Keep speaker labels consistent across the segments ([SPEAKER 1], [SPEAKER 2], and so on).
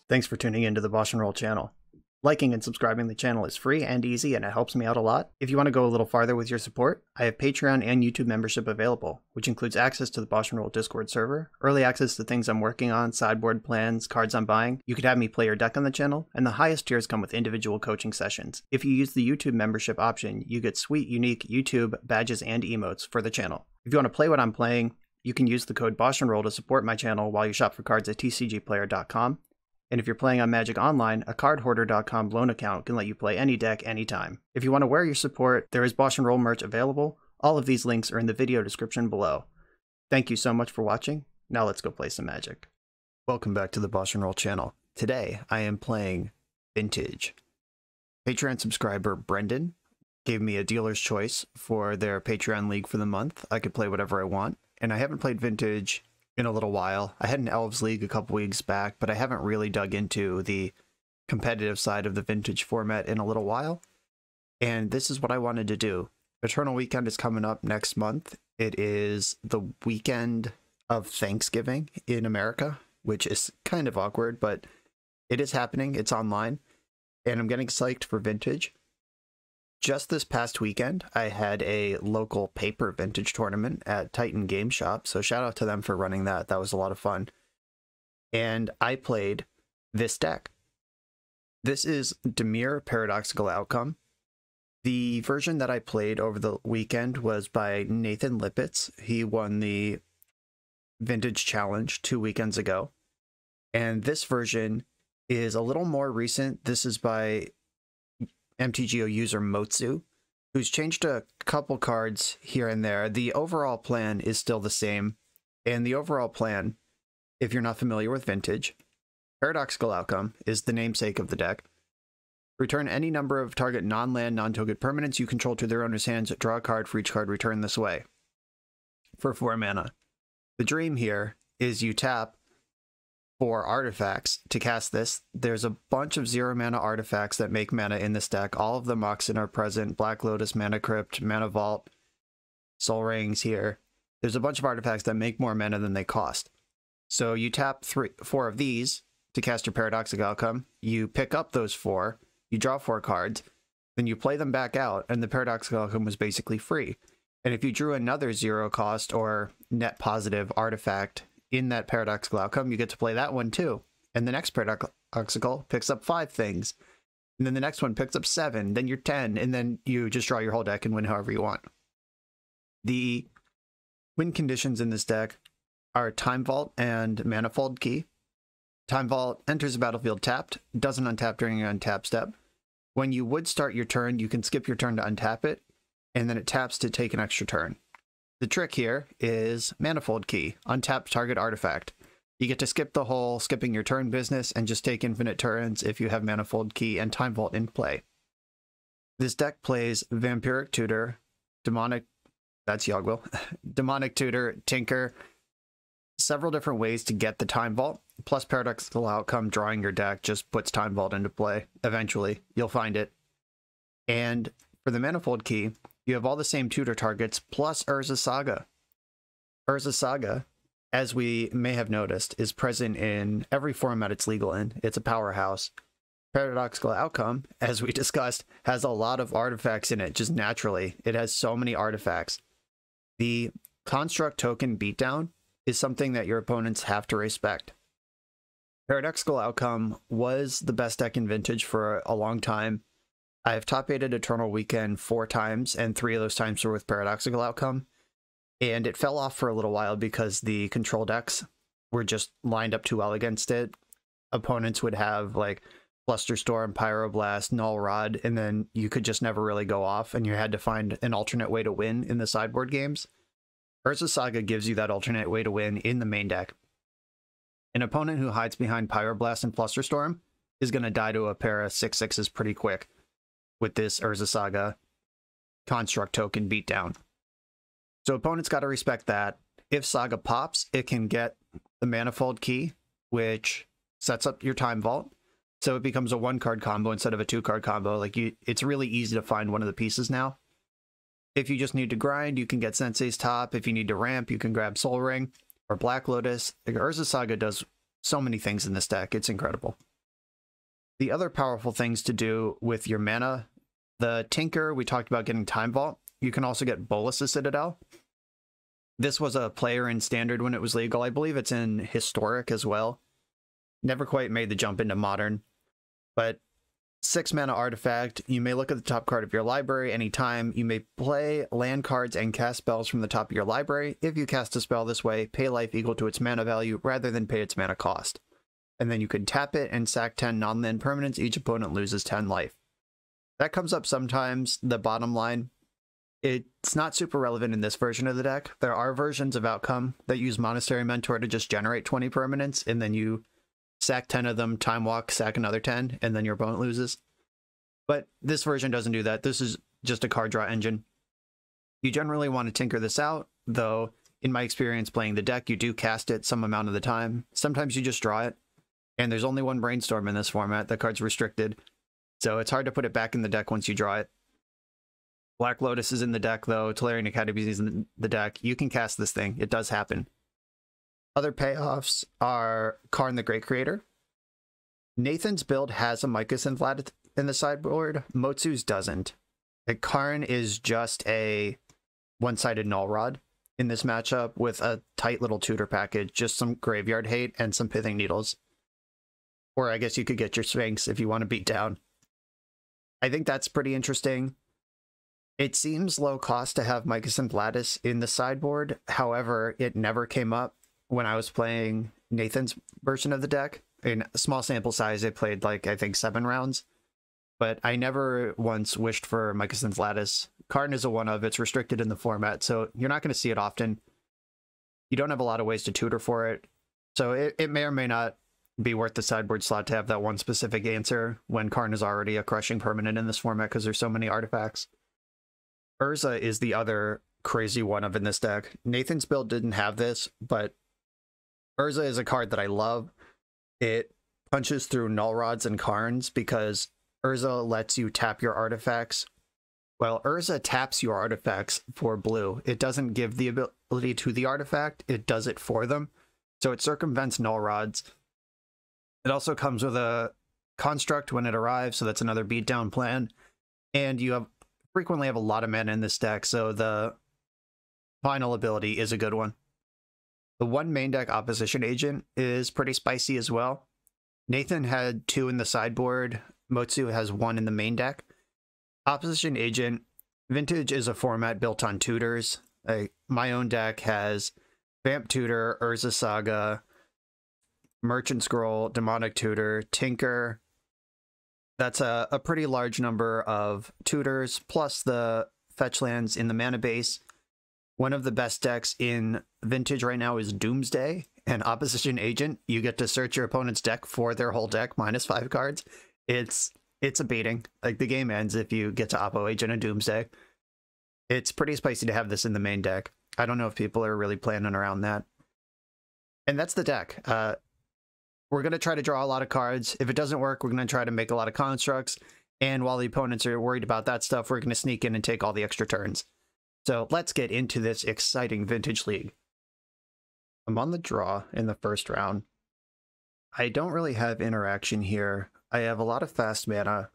[SPEAKER 1] Thanks for tuning into the BoshNRoll channel. Liking and subscribing to the channel is free and easy, and it helps me out a lot. If you want to go a little farther with your support, I have Patreon and YouTube membership available, which includes access to the BoshNRoll Discord server, early access to things I'm working on, sideboard plans, cards I'm buying. You could have me play your deck on the channel, and the highest tiers come with individual coaching sessions. If you use the YouTube membership option, you get sweet, unique YouTube badges and emotes for the channel. If you want to play what I'm playing, you can use the code BoshNRoll to support my channel while you shop for cards at tcgplayer.com. And if you're playing on Magic Online, a cardhoarder.com loan account can let you play any deck anytime. If you want to wear your support, there is BoshNRoll merch available. All of these links are in the video description below. Thank you so much for watching. Now let's go play some Magic. Welcome back to the BoshNRoll channel. Today I am playing Vintage. Patreon subscriber Brendan gave me a dealer's choice for their Patreon league for the month. I could play whatever I want, and I haven't played Vintage in a little while. I had an Elves League a couple weeks back, but I haven't really dug into the competitive side of the Vintage format in a little while. And this is what I wanted to do. Eternal Weekend is coming up next month. It is the weekend of Thanksgiving in America, which is kind of awkward, but it is happening. It's online, and I'm getting psyched for Vintage. Just this past weekend, I had a local paper Vintage tournament at Titan Game Shop, so shout out to them for running that. That was a lot of fun. And I played this deck. This is Dimir Paradoxical Outcome. The version that I played over the weekend was by Nathan Lippitz. He won the Vintage Challenge 2 weekends ago. And this version is a little more recent. This is by MTG user Motsu, who's changed a couple cards here and there. The overall plan is still the same, and the overall plan, if you're not familiar with Vintage, Paradoxical Outcome is the namesake of the deck. Return any number of target non-land, non-token permanents you control to their owner's hands. Draw a card for each card returned this way for 4 mana. The dream here is you tap 4 artifacts to cast this. There's a bunch of 0 mana artifacts that make mana in this deck. All of the Moxen are present. Black Lotus, Mana Crypt, Mana Vault, Soul Rings here. There's a bunch of artifacts that make more mana than they cost. So you tap 4 of these to cast your Paradoxical Outcome. You pick up those 4. You draw 4 cards. Then you play them back out, and the Paradoxical Outcome was basically free. And if you drew another 0 cost or net positive artifact in that Paradoxical Outcome, you get to play that one too. And the next Paradoxical picks up 5 things. And then the next one picks up 7, then you're 10, and then you just draw your whole deck and win however you want. The win conditions in this deck are Time Vault and Manifold Key. Time Vault enters the battlefield tapped, doesn't untap during your untap step. When you would start your turn, you can skip your turn to untap it, and then it taps to take an extra turn. The trick here is Manifold Key, untap target artifact. You get to skip the whole skipping your turn business and just take infinite turns if you have Manifold Key and Time Vault in play. This deck plays Vampiric Tutor, Demonic, that's Yogg-Will, Demonic Tutor, Tinker, several different ways to get the Time Vault, plus Paradoxical Outcome drawing your deck just puts Time Vault into play. Eventually, you'll find it. And for the Manifold Key, you have all the same tutor targets, plus Urza Saga. Urza Saga, as we may have noticed, is present in every format it's legal in. It's a powerhouse. Paradoxical Outcome, as we discussed, has a lot of artifacts in it, just naturally. It has so many artifacts. The Construct Token Beatdown is something that your opponents have to respect. Paradoxical Outcome was the best deck in Vintage for a long time. I have top-8'd Eternal Weekend 4 times, and 3 of those times were with Paradoxical Outcome. And it fell off for a little while because the control decks were just lined up too well against it. Opponents would have, like, Flusterstorm, Pyroblast, Null Rod, and then you could just never really go off, and you had to find an alternate way to win in the sideboard games. Urza Saga gives you that alternate way to win in the main deck. An opponent who hides behind Pyroblast and Flusterstorm is going to die to a pair of 6/6s pretty quick with this Urza Saga Construct Token Beatdown. So opponents got to respect that. If Saga pops, it can get the Manifold Key, which sets up your Time Vault. So it becomes a 1-card combo instead of a 2-card combo. Like it's really easy to find one of the pieces now. If you just need to grind, you can get Sensei's Top. If you need to ramp, you can grab Soul Ring or Black Lotus. Urza Saga does so many things in this deck. It's incredible. The other powerful things to do with your mana, the Tinker, we talked about getting Time Vault. You can also get Bolas' Citadel. This was a player in Standard when it was legal. I believe it's in Historic as well. Never quite made the jump into Modern. But 6 mana artifact, you may look at the top card of your library anytime. You may play land cards and cast spells from the top of your library. If you cast a spell this way, pay life equal to its mana value rather than pay its mana cost. And then you can tap it and sack 10 non-land permanents. Each opponent loses 10 life. That comes up sometimes. The bottom line, it's not super relevant in this version of the deck. There are versions of Outcome that use Monastery Mentor to just generate 20 permanents, and then you sack 10 of them, time walk, sack another 10, and then your opponent loses. But this version doesn't do that. This is just a card draw engine. You generally want to tinker this out, though in my experience playing the deck, you do cast it some amount of the time. Sometimes you just draw it, and there's only one Brainstorm in this format. That card's restricted, so it's hard to put it back in the deck once you draw it. Black Lotus is in the deck, though. Tolarian Academy is in the deck. You can cast this thing. It does happen. Other payoffs are Karn the Great Creator. Nathan's build has a Mycosynth Lattice in the sideboard. Motsu's doesn't. Karn is just a one-sided Null Rod in this matchup with a tight little tutor package, just some Graveyard Hate and some Pithing Needles. Or I guess you could get your Sphinx if you want to beat down. I think that's pretty interesting. It seems low cost to have Mycosynth Lattice in the sideboard. However, it never came up when I was playing Nathan's version of the deck. In a small sample size, I played like, I think 7 rounds. But I never once wished for Mycosynth Lattice. Karn is a one-of, it's restricted in the format, so you're not going to see it often. You don't have a lot of ways to tutor for it. So it may or may not be worth the sideboard slot to have that one specific answer when Karn is already a crushing permanent in this format because there's so many artifacts. Urza is the other crazy one-of in this deck. Nathan's build didn't have this, but Urza is a card that I love. It punches through Null Rods and Karns because Urza lets you tap your artifacts. Well, Urza taps your artifacts for blue. It doesn't give the ability to the artifact, it does it for them. So it circumvents Null Rods. It also comes with a construct when it arrives, so that's another beatdown plan. And you frequently have a lot of mana in this deck, so the final ability is a good one. The one main deck Opposition Agent is pretty spicy as well. Nathan had 2 in the sideboard. Motsu has 1 in the main deck. Opposition Agent, Vintage is a format built on tutors. My own deck has Vamp Tutor, Urza Saga, Merchant Scroll, Demonic Tutor, Tinker. That's a pretty large number of tutors, plus the fetch lands in the mana base. One of the best decks in Vintage right now is Doomsday, and Opposition Agent. You get to search your opponent's deck for their whole deck, minus 5 cards. It's a beating. Like, the game ends if you get to Oppo Agent and Doomsday. It's pretty spicy to have this in the main deck. I don't know if people are really planning around that. And that's the deck. We're going to try to draw a lot of cards. If it doesn't work, we're going to try to make a lot of constructs. And while the opponents are worried about that stuff, we're going to sneak in and take all the extra turns. So let's get into this exciting Vintage League. I'm on the draw in the first round. I don't really have interaction here. I have a lot of fast mana.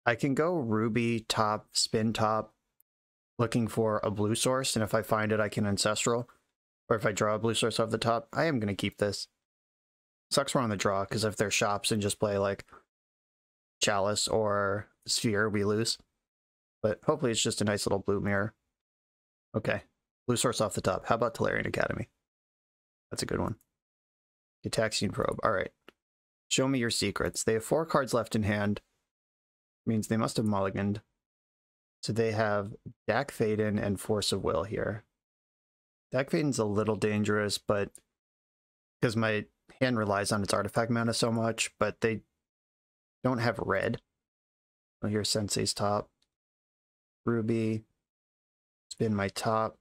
[SPEAKER 1] I can go Ruby top, spin top, looking for a blue source, and if I find it, I can Ancestral. Or if I draw a blue source off the top, I am going to keep this. Sucks we're on the draw, because if they're shops and just play like Chalice or Sphere, we lose. But hopefully it's just a nice little blue mirror. Okay, blue source off the top. How about Tolarian Academy? That's a good one. Gitaxian Probe. All right. Show me your secrets. They have 4 cards left in hand. Means they must have mulliganed. So they have Dak Faden and Force of Will here. Dak Faden's a little dangerous, but because my hand relies on its artifact mana so much, but they don't have red. Oh, here's Sensei's top. Ruby. Spin my top.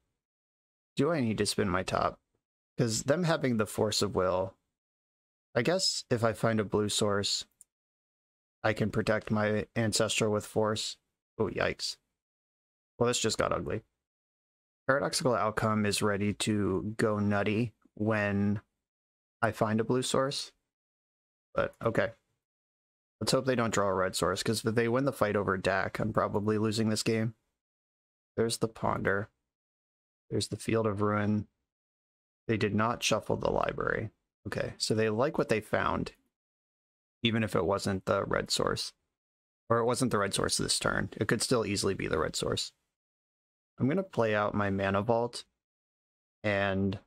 [SPEAKER 1] Do I need to spin my top? Because them having the Force of Will, I guess if I find a blue source, I can protect my Ancestral with Force. Oh, yikes. Well, this just got ugly. Paradoxical Outcome is ready to go nutty when I find a blue source. But, okay. Let's hope they don't draw a red source, because if they win the fight over Dak, I'm probably losing this game. There's the Ponder. There's the Field of Ruin. They did not shuffle the library. Okay, so they like what they found, even if it wasn't the red source. Or it wasn't the red source this turn. It could still easily be the red source. I'm going to play out my Mana Vault. And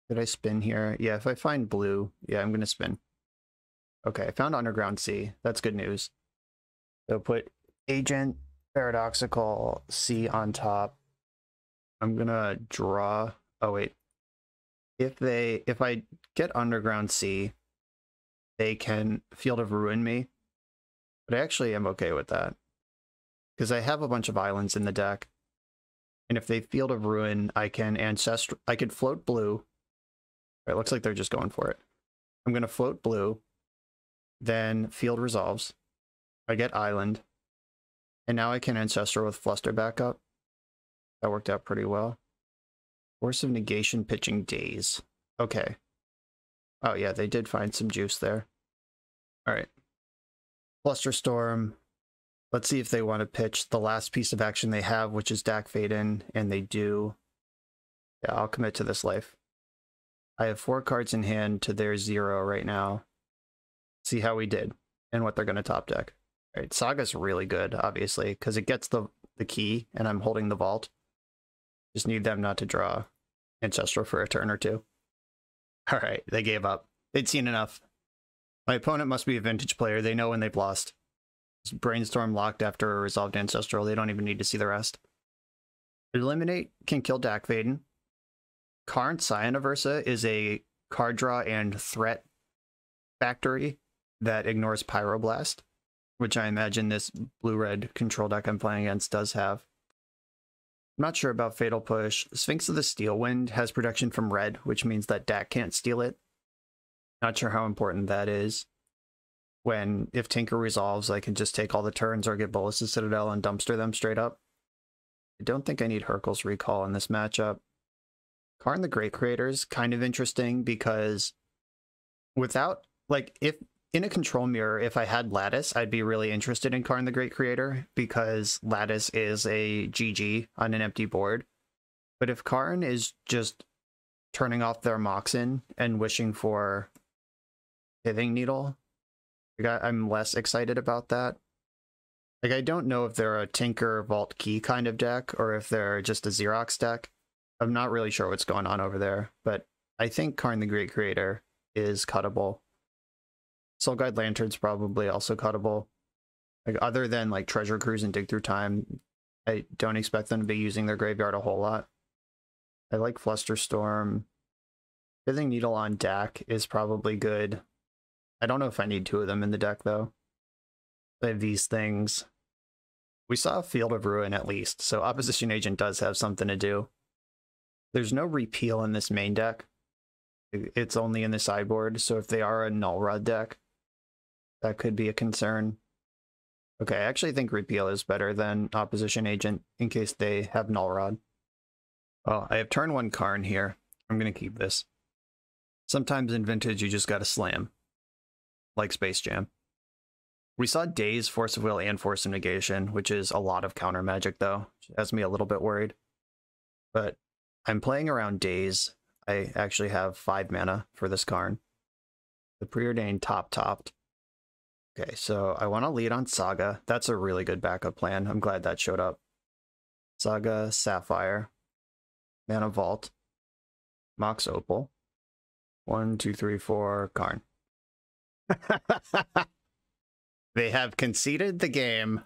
[SPEAKER 1] did I spin here? Yeah, if I find blue, yeah, I'm going to spin. Okay, I found Underground Sea. That's good news. So put Agent, Paradoxical, Sea on top. I'm going to draw... Oh, wait. If I get Underground Sea, they can Field of Ruin me. But I actually am okay with that. Because I have a bunch of islands in the deck. And if they Field of Ruin, I can I could float blue. It looks like they're just going for it. I'm going to float blue. Then Field resolves. I get Island. And now I can Ancestral with Fluster backup. That worked out pretty well. Force of Negation pitching Daze. Okay. Oh yeah, they did find some juice there. Alright. Flusterstorm. Let's see if they want to pitch the last piece of action they have, which is Dak Fade-In, and they do. Yeah, I'll commit to this life. I have 4 cards in hand to their 0 right now. See how we did, and what they're going to top deck. Alright, Saga's really good, obviously, because it gets the key, and I'm holding the vault. Just need them not to draw Ancestral for a turn or two. Alright, they gave up. They'd seen enough. My opponent must be a vintage player. They know when they've lost. Brainstorm locked after a resolved Ancestral. They don't even need to see the rest. Eliminate can kill Dak Fade-In. Karn Scion of Urza is a card draw and threat factory that ignores Pyroblast, which I imagine this blue-red control deck I'm playing against does have. I'm not sure about Fatal Push. Sphinx of the Steel Wind has protection from red, which means that Dak can't steal it. Not sure how important that is. If Tinker resolves, I can just take all the turns or get Bolas' Citadel and dumpster them straight up. I don't think I need Hurkyl's Recall in this matchup. Karn the Great Creator is kind of interesting because without, like, if in a control mirror, if I had Lattice, I'd be really interested in Karn the Great Creator because Lattice is a GG on an empty board. But if Karn is just turning off their Moxen and wishing for Pithing Needle, I'm less excited about that. Like, I don't know if they're a Tinker Vault Key kind of deck or if they're just a Xerox deck. I'm not really sure what's going on over there, but I think Karn the Great Creator is cuttable. Soul Guide Lantern's probably also cuttable. Like, other than like Treasure Cruise and Dig Through Time, I don't expect them to be using their graveyard a whole lot. I like Flusterstorm. Pithing Needle on Dak is probably good. I don't know if I need 2 of them in the deck, though. I have these things. We saw a Field of Ruin, at least, so Opposition Agent does have something to do. There's no repeal in this main deck. It's only in the sideboard, so if they are a Null Rod deck, that could be a concern. Okay, I actually think repeal is better than Opposition Agent, in case they have Null Rod. Oh, I have turn 1 Karn here. I'm going to keep this. Sometimes in Vintage, you just gotta slam. Like Space Jam. We saw Daze, Force of Will, and Force of Negation, which is a lot of counter magic, though, which has me a little bit worried. But I'm playing around Daze. I actually have 5 mana for this Karn. The Preordained topped. Okay, so I want to lead on Saga. That's a really good backup plan. I'm glad that showed up. Saga, Sapphire, Mana Vault, Mox Opal. 1, 2, 3, 4, Karn. They have conceded the game.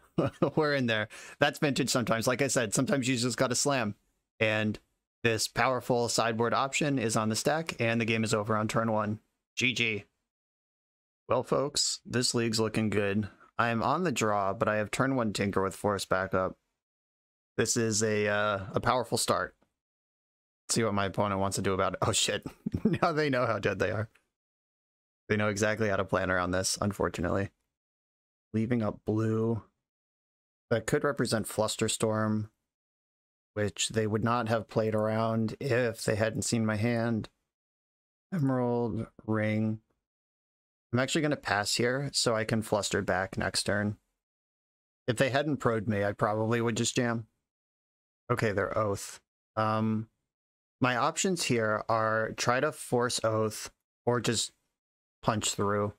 [SPEAKER 1] We're in there. That's Vintage sometimes. Like I said, sometimes you just gotta slam. And this powerful sideboard option is on the stack, and the game is over on turn 1. GG. Well, folks, this league's looking good. I am on the draw, but I have turn 1 Tinker with Force backup. This is a powerful start. Let's see what my opponent wants to do about it. Oh shit. Now they know how dead they are. They know exactly how to plan around this, unfortunately. Leaving up blue. That could represent Flusterstorm, which they would not have played around if they hadn't seen my hand. Emerald, Ring. I'm actually going to pass here so I can fluster back next turn. If they hadn't pro'd me, I probably would just jam. Okay, they're Oath. My options here are try to force Oath or just punch through.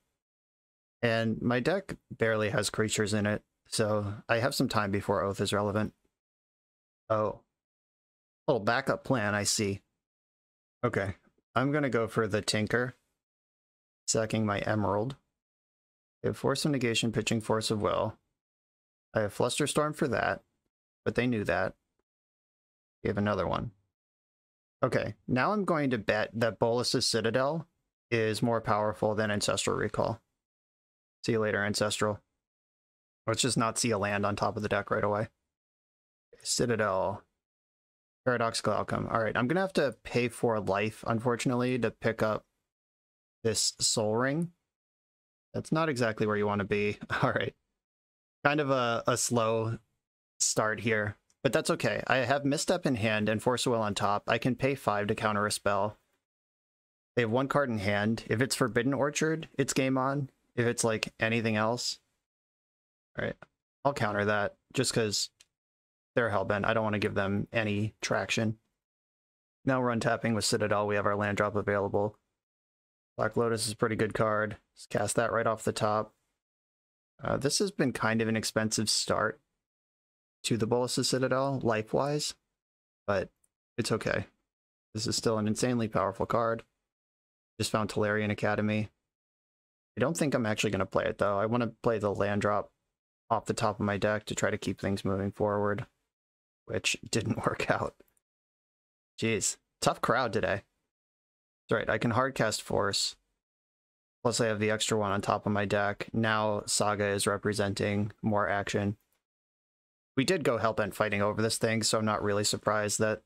[SPEAKER 1] And my deck barely has creatures in it, so I have some time before Oath is relevant. Oh. Little backup plan, I see. Okay, I'm gonna go for the Tinker, sacking my Emerald. I have Force of Negation, pitching Force of Will. I have Flusterstorm for that, but they knew that. We have another one. Okay, now I'm going to bet that Bolas' Citadel is more powerful than Ancestral Recall. See you later, Ancestral. Let's just not see a land on top of the deck right away. Citadel. Paradoxical outcome. Alright, I'm gonna have to pay for life, unfortunately, to pick up this Soul Ring. That's not exactly where you want to be. Alright. Kind of a slow start here, but that's okay. I have Misstep in hand and Force of Will on top. I can pay 5 to counter a spell. They have 1 card in hand. If it's Forbidden Orchard, it's game on. If it's like anything else, alright, I'll counter that just because they're hellbent. I don't want to give them any traction. Now we're untapping with Citadel. We have our land drop available. Black Lotus is a pretty good card. Just cast that right off the top. This has been kind of an expensive start to the Bolas' Citadel, life-wise, but it's okay. This is still an insanely powerful card. Just found Tolarian Academy. I don't think I'm actually going to play it, though. I want to play the land drop off the top of my deck to try to keep things moving forward, which didn't work out. Jeez, tough crowd today. That's right, I can hardcast Force. Plus I have the extra one on top of my deck. Now Saga is representing more action. We did go Hellbent fighting over this thing, so I'm not really surprised that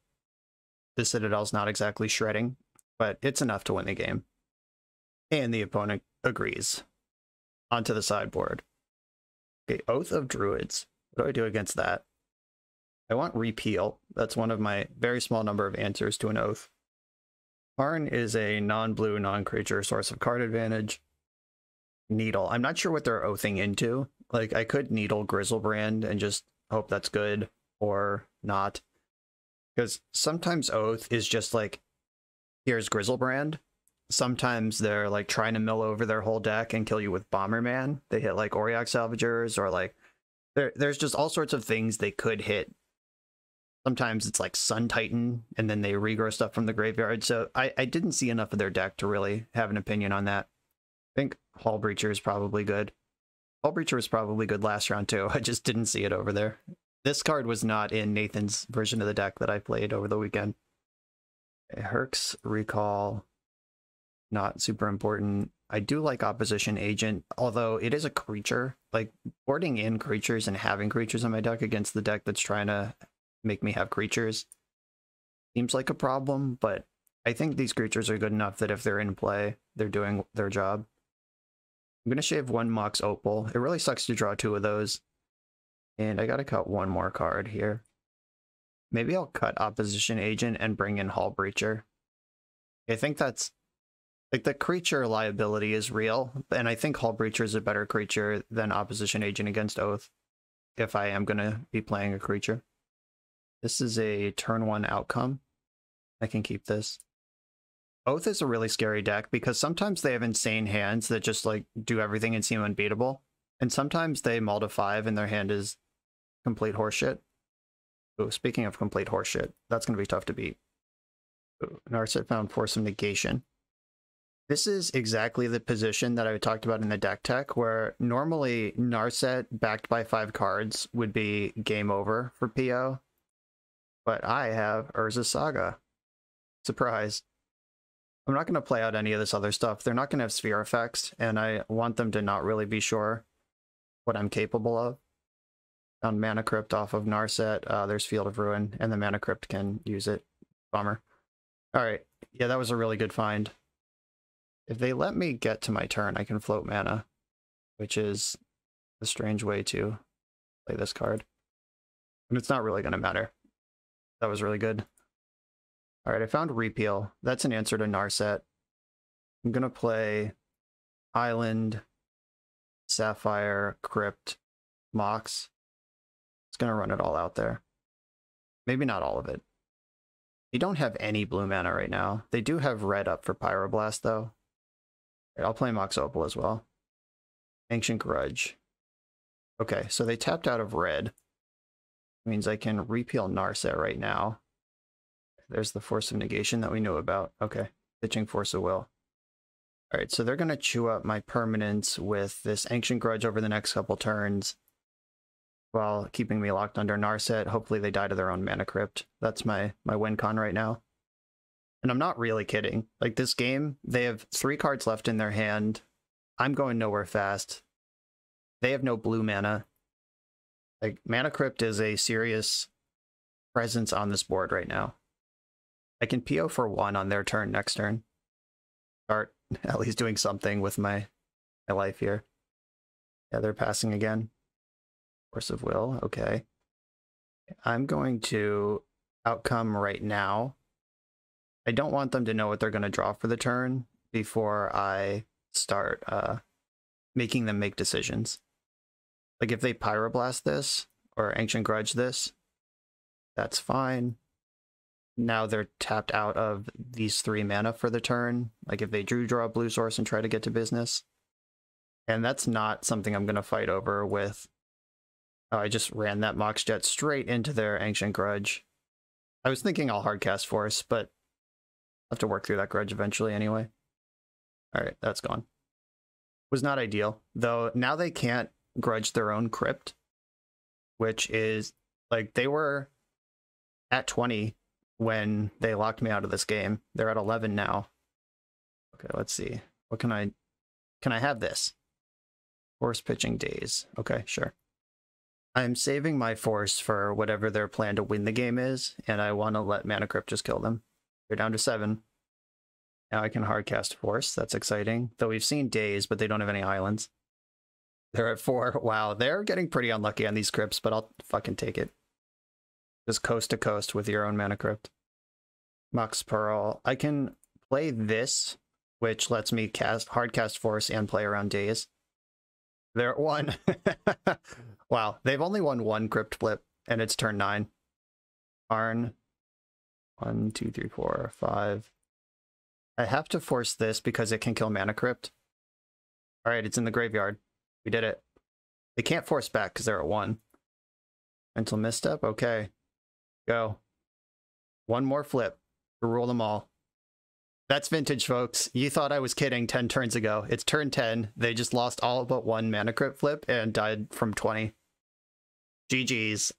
[SPEAKER 1] the Citadel's not exactly shredding, but it's enough to win the game. And the opponent agrees. Onto the sideboard. Okay, Oath of Druids. What do I do against that? I want Repeal. That's one of my very small number of answers to an Oath. Karn is a non-blue, non-creature source of card advantage. Needle. I'm not sure what they're oathing into. Like, I could Needle Grizzlebrand and just hope that's good, or not. Because sometimes Oath is just like, here's Grizzlebrand. Sometimes they're like trying to mill over their whole deck and kill you with Bomberman. They hit like Auriok Salvagers, or like there's just all sorts of things they could hit. Sometimes it's like Sun Titan, and then they regrow stuff from the graveyard. So I didn't see enough of their deck to really have an opinion on that. I think Hull Breacher is probably good. Hull Breacher was probably good last round too. I just didn't see it over there. This card was not in Nathan's version of the deck that I played over the weekend. Herc's Recall. Not super important. I do like Opposition Agent, although it is a creature. Like, boarding in creatures and having creatures in my deck against the deck that's trying to make me have creatures seems like a problem, but I think these creatures are good enough that if they're in play, they're doing their job. I'm going to shave 1 Mox Opal. It really sucks to draw 2 of those. And I got to cut 1 more card here. Maybe I'll cut Opposition Agent and bring in Hull Breacher. I think that's... like, the creature liability is real, and I think Hull Breacher is a better creature than Opposition Agent against Oath, if I am going to be playing a creature. This is a turn 1 outcome. I can keep this. Oath is a really scary deck, because sometimes they have insane hands that just, like, do everything and seem unbeatable, and sometimes they mull to 5 and their hand is complete horseshit. Ooh, speaking of complete horseshit, that's going to be tough to beat. Ooh, Narset found Force of Negation. This is exactly the position that I talked about in the deck tech, where normally Narset backed by 5 cards would be game over for PO. But I have Urza Saga. Surprise. I'm not going to play out any of this other stuff. They're not going to have sphere effects, and I want them to not really be sure what I'm capable of. Found Mana Crypt off of Narset. There's Field of Ruin, and the Mana Crypt can use it. Bummer. Alright, yeah, that was a really good find. If they let me get to my turn, I can float mana, which is a strange way to play this card. And it's not really going to matter. That was really good. Alright, I found Repeal. That's an answer to Narset. I'm going to play Island, Sapphire, Crypt, Mox. It's going to run it all out there. Maybe not all of it. They don't have any blue mana right now. They do have red up for Pyroblast, though. Right, I'll play Mox Opal as well. Ancient Grudge. Okay, so they tapped out of red. Means I can repeal Narset right now. There's the Force of Negation that we knew about. Okay, pitching Force of Will. Alright, so they're going to chew up my permanents with this Ancient Grudge over the next couple turns while keeping me locked under Narset. Hopefully they die to their own Mana Crypt. That's my win con right now. And I'm not really kidding. Like, this game, they have 3 cards left in their hand. I'm going nowhere fast. They have no blue mana. Like, Mana Crypt is a serious presence on this board right now. I can PO for 1 on their turn next turn. Start at least doing something with my life here. Yeah, they're passing again. Force of Will, okay. I'm going to outcome right now. I don't want them to know what they're going to draw for the turn before I start making them make decisions. Like, if they Pyroblast this or Ancient Grudge this, that's fine. Now they're tapped out of these 3 mana for the turn. Like, if they draw a blue source and try to get to business. And that's not something I'm going to fight over with. Oh, I just ran that Mox Jet straight into their Ancient Grudge. I was thinking I'll hardcast Force, but I'll have to work through that Grudge eventually anyway. Alright, that's gone. Was not ideal, though now they can't grudge their own Crypt, which is, like, they were at 20 when they locked me out of this game. They're at 11 now. Okay, let's see. What can I have this? Force Pitching Daze. Okay, sure. I'm saving my Force for whatever their plan to win the game is, and I want to let Mana Crypt just kill them. They're down to 7. Now I can hardcast Force. That's exciting. Though we've seen Daze, but they don't have any islands. They're at 4. Wow, they're getting pretty unlucky on these crypts, but I'll fucking take it. Just coast to coast with your own Mana Crypt. Mox Pearl. I can play this, which lets me hardcast Force and play around Daze. They're at 1. Wow, they've only won 1 crypt flip, and it's turn 9. Arn. 1, 2, 3, 4, 5. I have to force this because it can kill Mana Crypt. Alright, it's in the graveyard. We did it. They can't force back because they're at 1. Mental Misstep? Okay. Go. 1 more flip to rule them all. That's vintage, folks. You thought I was kidding 10 turns ago. It's turn 10. They just lost all but 1 Mana Crypt flip and died from 20. GG's.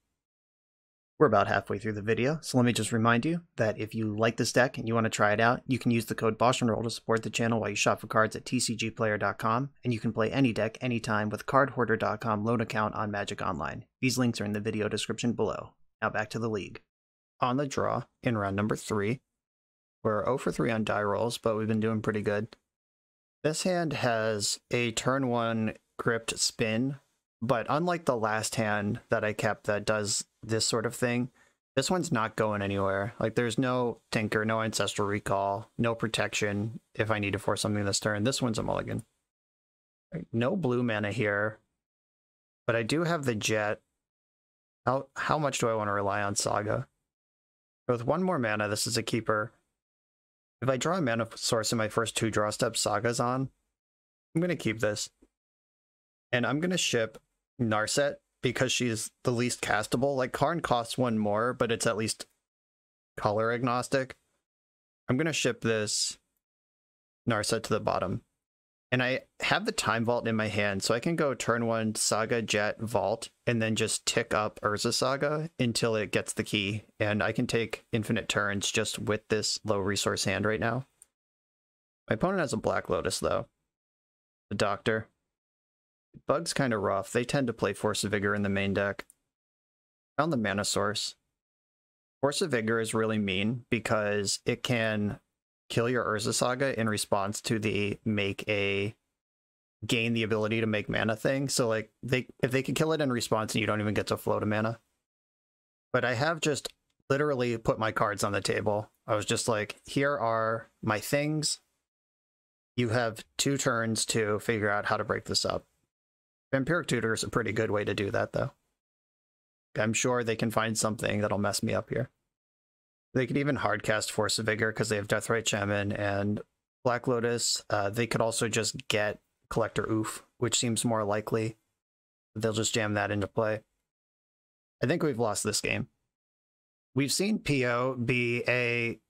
[SPEAKER 1] We're about halfway through the video, so let me just remind you that if you like this deck and you want to try it out, you can use the code BoshNRoll to support the channel while you shop for cards at tcgplayer.com, and you can play any deck anytime with cardhoarder.com loan account on Magic Online. These links are in the video description below. Now back to the league. On the draw, in round number 3, we're 0 for 3 on die rolls, but we've been doing pretty good. This hand has a turn 1 Crypt spin, but unlike the last hand that I kept that does this sort of thing, this one's not going anywhere. Like, there's no Tinker, no Ancestral Recall, no protection if I need to force something this turn. This one's a mulligan. No blue mana here, but I do have the Jet. How much do I want to rely on Saga? With 1 more mana, this is a keeper. If I draw a mana source in my first 2 draw steps, Saga's on. I'm going to keep this. And I'm going to ship Narset because she's the least castable. Like, Karn costs 1 more, but it's at least color agnostic. I'm going to ship this Narset to the bottom. And I have the Time Vault in my hand, so I can go turn 1 Saga, Jet, Vault, and then just tick up Urza Saga until it gets the key. And I can take infinite turns just with this low resource hand right now. My opponent has a Black Lotus, though. The Doctor. Bug's kind of rough. They tend to play Force of Vigor in the main deck. Found the mana source. Force of Vigor is really mean because it can kill your Urza Saga in response to the gain the ability to make mana thing. So, like, if they can kill it in response and you don't even get to float a mana. But I have just literally put my cards on the table. I was just like, here are my things. You have 2 turns to figure out how to break this up. Vampiric Tutor is a pretty good way to do that, though. I'm sure they can find something that'll mess me up here. They could even hardcast Force of Vigor because they have Deathrite Shaman and Black Lotus. They could also just get Collector Oof, which seems more likely. They'll just jam that into play. I think we've lost this game. We've seen PO be a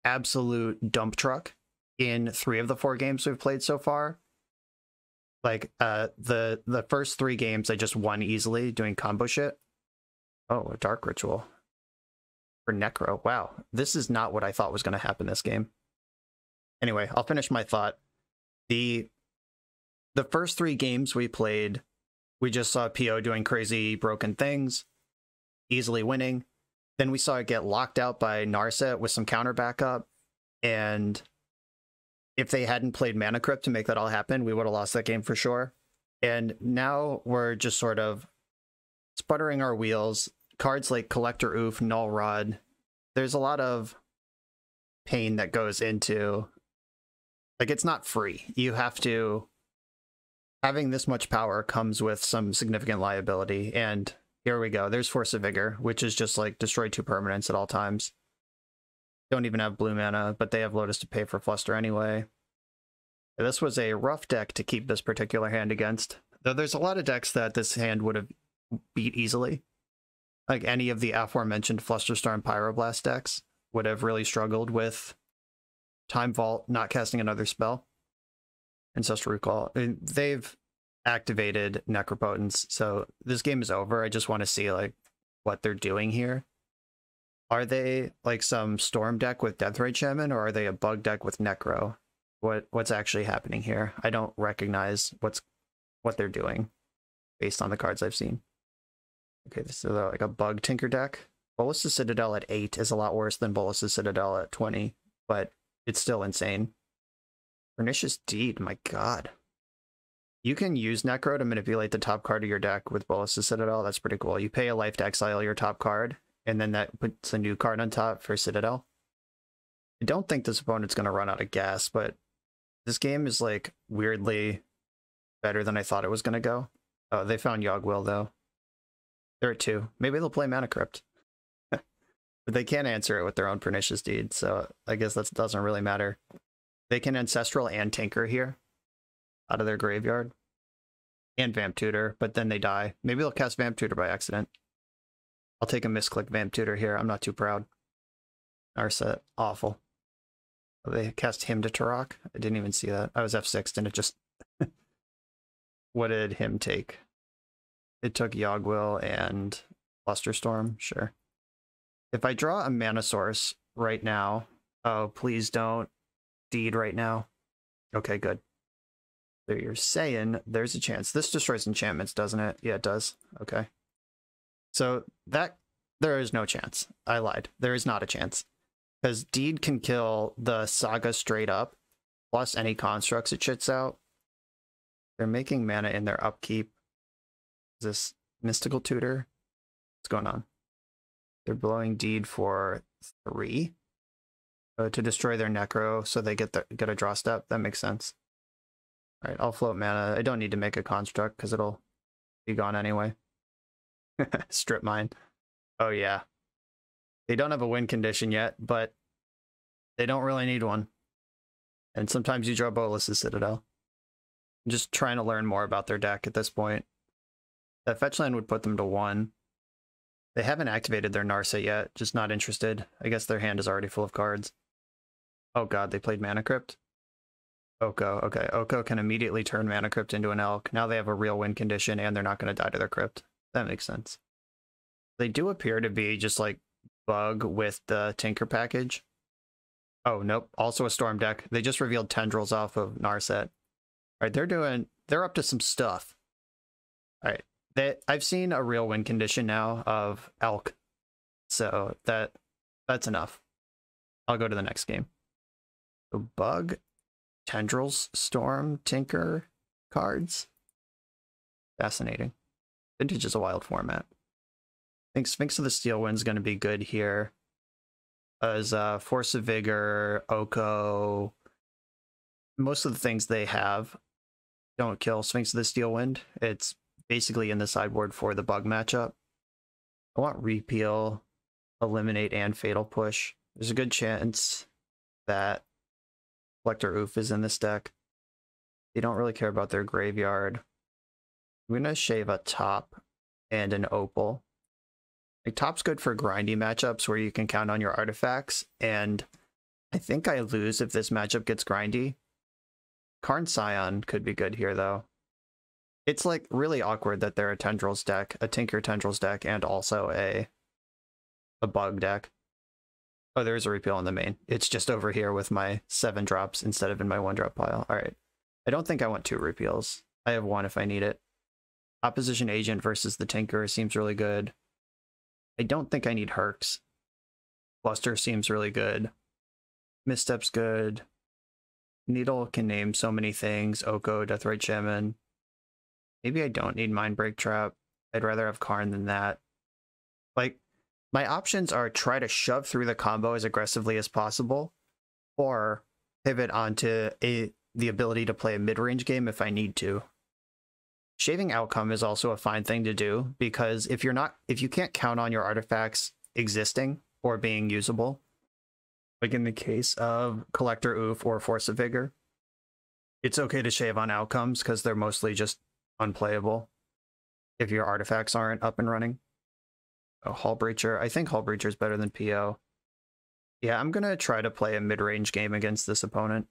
[SPEAKER 1] absolute dump truck in 3 of the 4 games we've played so far. Like, the first 3 games I just won easily doing combo shit. Oh, a Dark Ritual. For Necro. Wow. This is not what I thought was going to happen this game. Anyway, I'll finish my thought. The first 3 games we played, we just saw PO doing crazy broken things, easily winning. Then we saw it get locked out by Narset with some counter backup. And if they hadn't played Mana Crypt to make that all happen, we would have lost that game for sure. And now we're just sort of sputtering our wheels. Cards like Collector Oof, Null Rod, there's a lot of pain that goes into, like, it's not free. You have to, having this much power comes with some significant liability, and here we go. There's Force of Vigor, which is just like destroy 2 permanents at all times. Don't even have blue mana, but they have Lotus to pay for Fluster anyway. This was a rough deck to keep this particular hand against, though there's a lot of decks that this hand would have beat easily. Like any of the aforementioned Flusterstorm Pyroblast decks would have really struggled with Time Vault, not casting another spell. Ancestral Recall. I mean, they've activated Necropotence, so this game is over. I just want to see like what they're doing here. Are they like some Storm deck with Deathrite Shaman, or are they a bug deck with Necro? What's actually happening here? I don't recognize what they're doing based on the cards I've seen. Okay, this is like a bug Tinker deck. Bolas' Citadel at 8 is a lot worse than Bolas' Citadel at 20, but it's still insane. Pernicious Deed, my god. You can use Necro to manipulate the top card of your deck with Bolas' Citadel. That's pretty cool. You pay a life to exile your top card, and then that puts a new card on top for Citadel. I don't think this opponent's going to run out of gas, but this game is like weirdly better than I thought it was going to go. Oh, they found Yogg-Will though. They're at 2. Maybe they'll play Mana Crypt. But they can't answer it with their own Pernicious Deed, so I guess that doesn't really matter. They can Ancestral and Tinker here out of their graveyard. And Vamp Tutor, but then they die. Maybe they'll cast Vamp Tutor by accident. I'll take a misclick Vamp Tutor here. I'm not too proud. Narset, awful. They cast him to Turok. I didn't even see that. I was F6'd and it just... What did him take? It took Yogg-Will and Flusterstorm, sure. If I draw a mana source right now... Oh, please don't Deed right now. Okay, good. So you're saying there's a chance. This destroys enchantments, doesn't it? Yeah, it does. Okay. So that... There is no chance. I lied. There is not a chance. Because Deed can kill the Saga straight up, plus any constructs it shits out. They're making mana in their upkeep. Is this Mystical Tutor? What's going on? They're blowing Deed for 3 to destroy their Necro, so they get a draw step. That makes sense. All right, I'll float mana. I don't need to make a construct because it'll be gone anyway. Strip mine. Oh yeah. They don't have a win condition yet, but they don't really need one. And sometimes you draw Bolas' Citadel. I'm just trying to learn more about their deck at this point. That fetch land would put them to 1. They haven't activated their Narset yet, just not interested. I guess their hand is already full of cards. Oh god, they played Mana Crypt? Oko, okay. Oko can immediately turn Mana Crypt into an Elk. Now they have a real win condition, and they're not going to die to their Crypt. That makes sense. They do appear to be just like bug with the Tinker package. Oh, nope. Also a Storm deck. They just revealed Tendrils off of Narset. All right, they're up to some stuff. All right. I've seen a real win condition now of Elk. So that's enough. I'll go to the next game. So bug, Tendrils, Storm, Tinker cards. Fascinating. Vintage is a wild format. I think Sphinx of the Steel Wind's going to be good here. As Force of Vigor, Oko, most of the things they have don't kill Sphinx of the Steel Wind. It's basically in the sideboard for the bug matchup. I want Repeal, Eliminate, and Fatal Push. There's a good chance that Collector Oof is in this deck. They don't really care about their graveyard. I'm going to shave a top and an opal. Like, top's good for grindy matchups where you can count on your artifacts, and I think I lose if this matchup gets grindy. Karn Scion could be good here, though. It's like really awkward that they're a Tendrils deck, a Tinker Tendrils deck, and also a bug deck. Oh, there's a Repeal in the main. It's just over here with my 7 drops instead of in my 1 drop pile. All right. I don't think I want 2 Repeals. I have 1 if I need it. Opposition Agent versus the Tinker seems really good. I don't think I need Hercs. Bluster seems really good. Misstep's good. Needle can name so many things. Oko, Deathrite Shaman. Maybe I don't need Mindbreak Trap. I'd rather have Karn than that. Like, my options are try to shove through the combo as aggressively as possible, or pivot onto the ability to play a mid-range game if I need to. Shaving Outcome is also a fine thing to do, because if you can't count on your artifacts existing or being usable, like in the case of Collector Oof or Force of Vigor, it's okay to shave on outcomes because they're mostly just unplayable if your artifacts aren't up and running. Oh, Hull Breacher. I think Hull Breacher is better than PO. Yeah, I'm going to try to play a mid-range game against this opponent.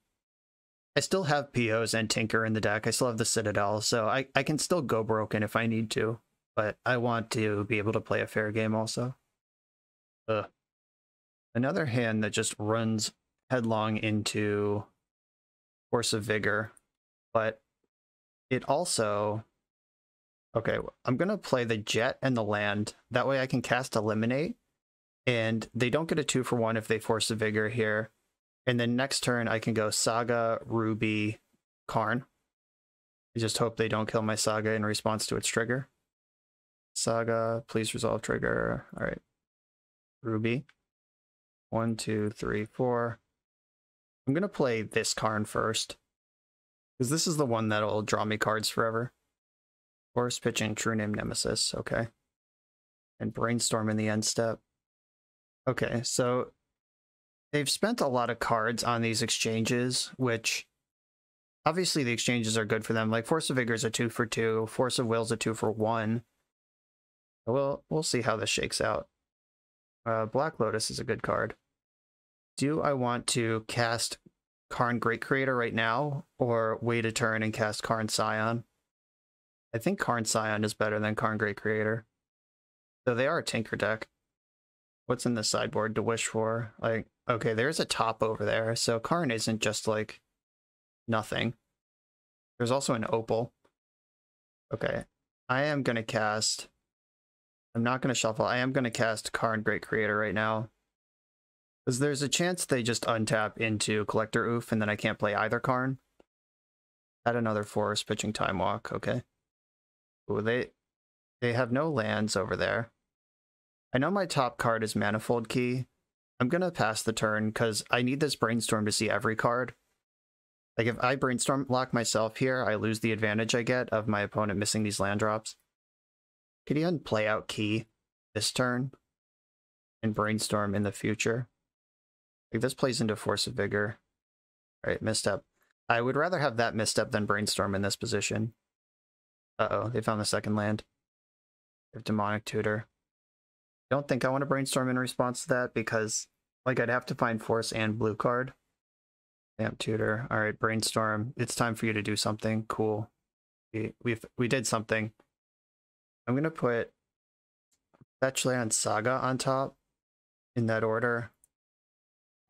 [SPEAKER 1] I still have POs and Tinker in the deck. I still have the Citadel, so I can still go broken if I need to, but I want to be able to play a fair game also. Another hand that just runs headlong into Force of Vigor, but it also... Okay, I'm going to play the Jet and the land. That way I can cast Eliminate, and they don't get a 2-for-1 if they Force of Vigor here. And then next turn, I can go Saga, Ruby, Karn. I just hope they don't kill my Saga in response to its trigger. Saga, please resolve trigger. All right. Ruby. 1, 2, 3, 4. I'm going to play this Karn first, because this is the one that'll draw me cards forever. Force pitching True Name Nemesis. Okay. And Brainstorm in the end step. Okay, so they've spent a lot of cards on these exchanges, which obviously the exchanges are good for them. Like Force of Vigor is a 2-for-2, Force of Will's a 2-for-1. We'll see how this shakes out. Black Lotus is a good card. Do I want to cast Karn Great Creator right now, or wait a turn and cast Karn Scion? I think Karn Scion is better than Karn Great Creator. So they are a Tinker deck. What's in the sideboard to wish for? Like, okay, there's a top over there, so Karn isn't just like nothing. There's also an opal. Okay, I am going to cast... I'm not going to shuffle. I am going to cast Karn Great Creator right now, because there's a chance they just untap into Collector Oof, and then I can't play either Karn. Add another force, pitching Time Walk. Okay. Ooh, they have no lands over there. I know my top card is Manifold Key. I'm going to pass the turn because I need this Brainstorm to see every card. Like, if I Brainstorm lock myself here, I lose the advantage I get of my opponent missing these land drops. Could he unplay out Key this turn and Brainstorm in the future? Like, this plays into Force of Vigor. All right, misstep. I would rather have that misstep than Brainstorm in this position. Uh-oh, they found the second land. They have Demonic Tutor. I don't think I want to Brainstorm in response to that, because like I'd have to find Force and blue card. Damn Tutor. All right, Brainstorm. It's time for you to do something. Cool. We did something. I'm gonna put Fetchland Saga on top in that order.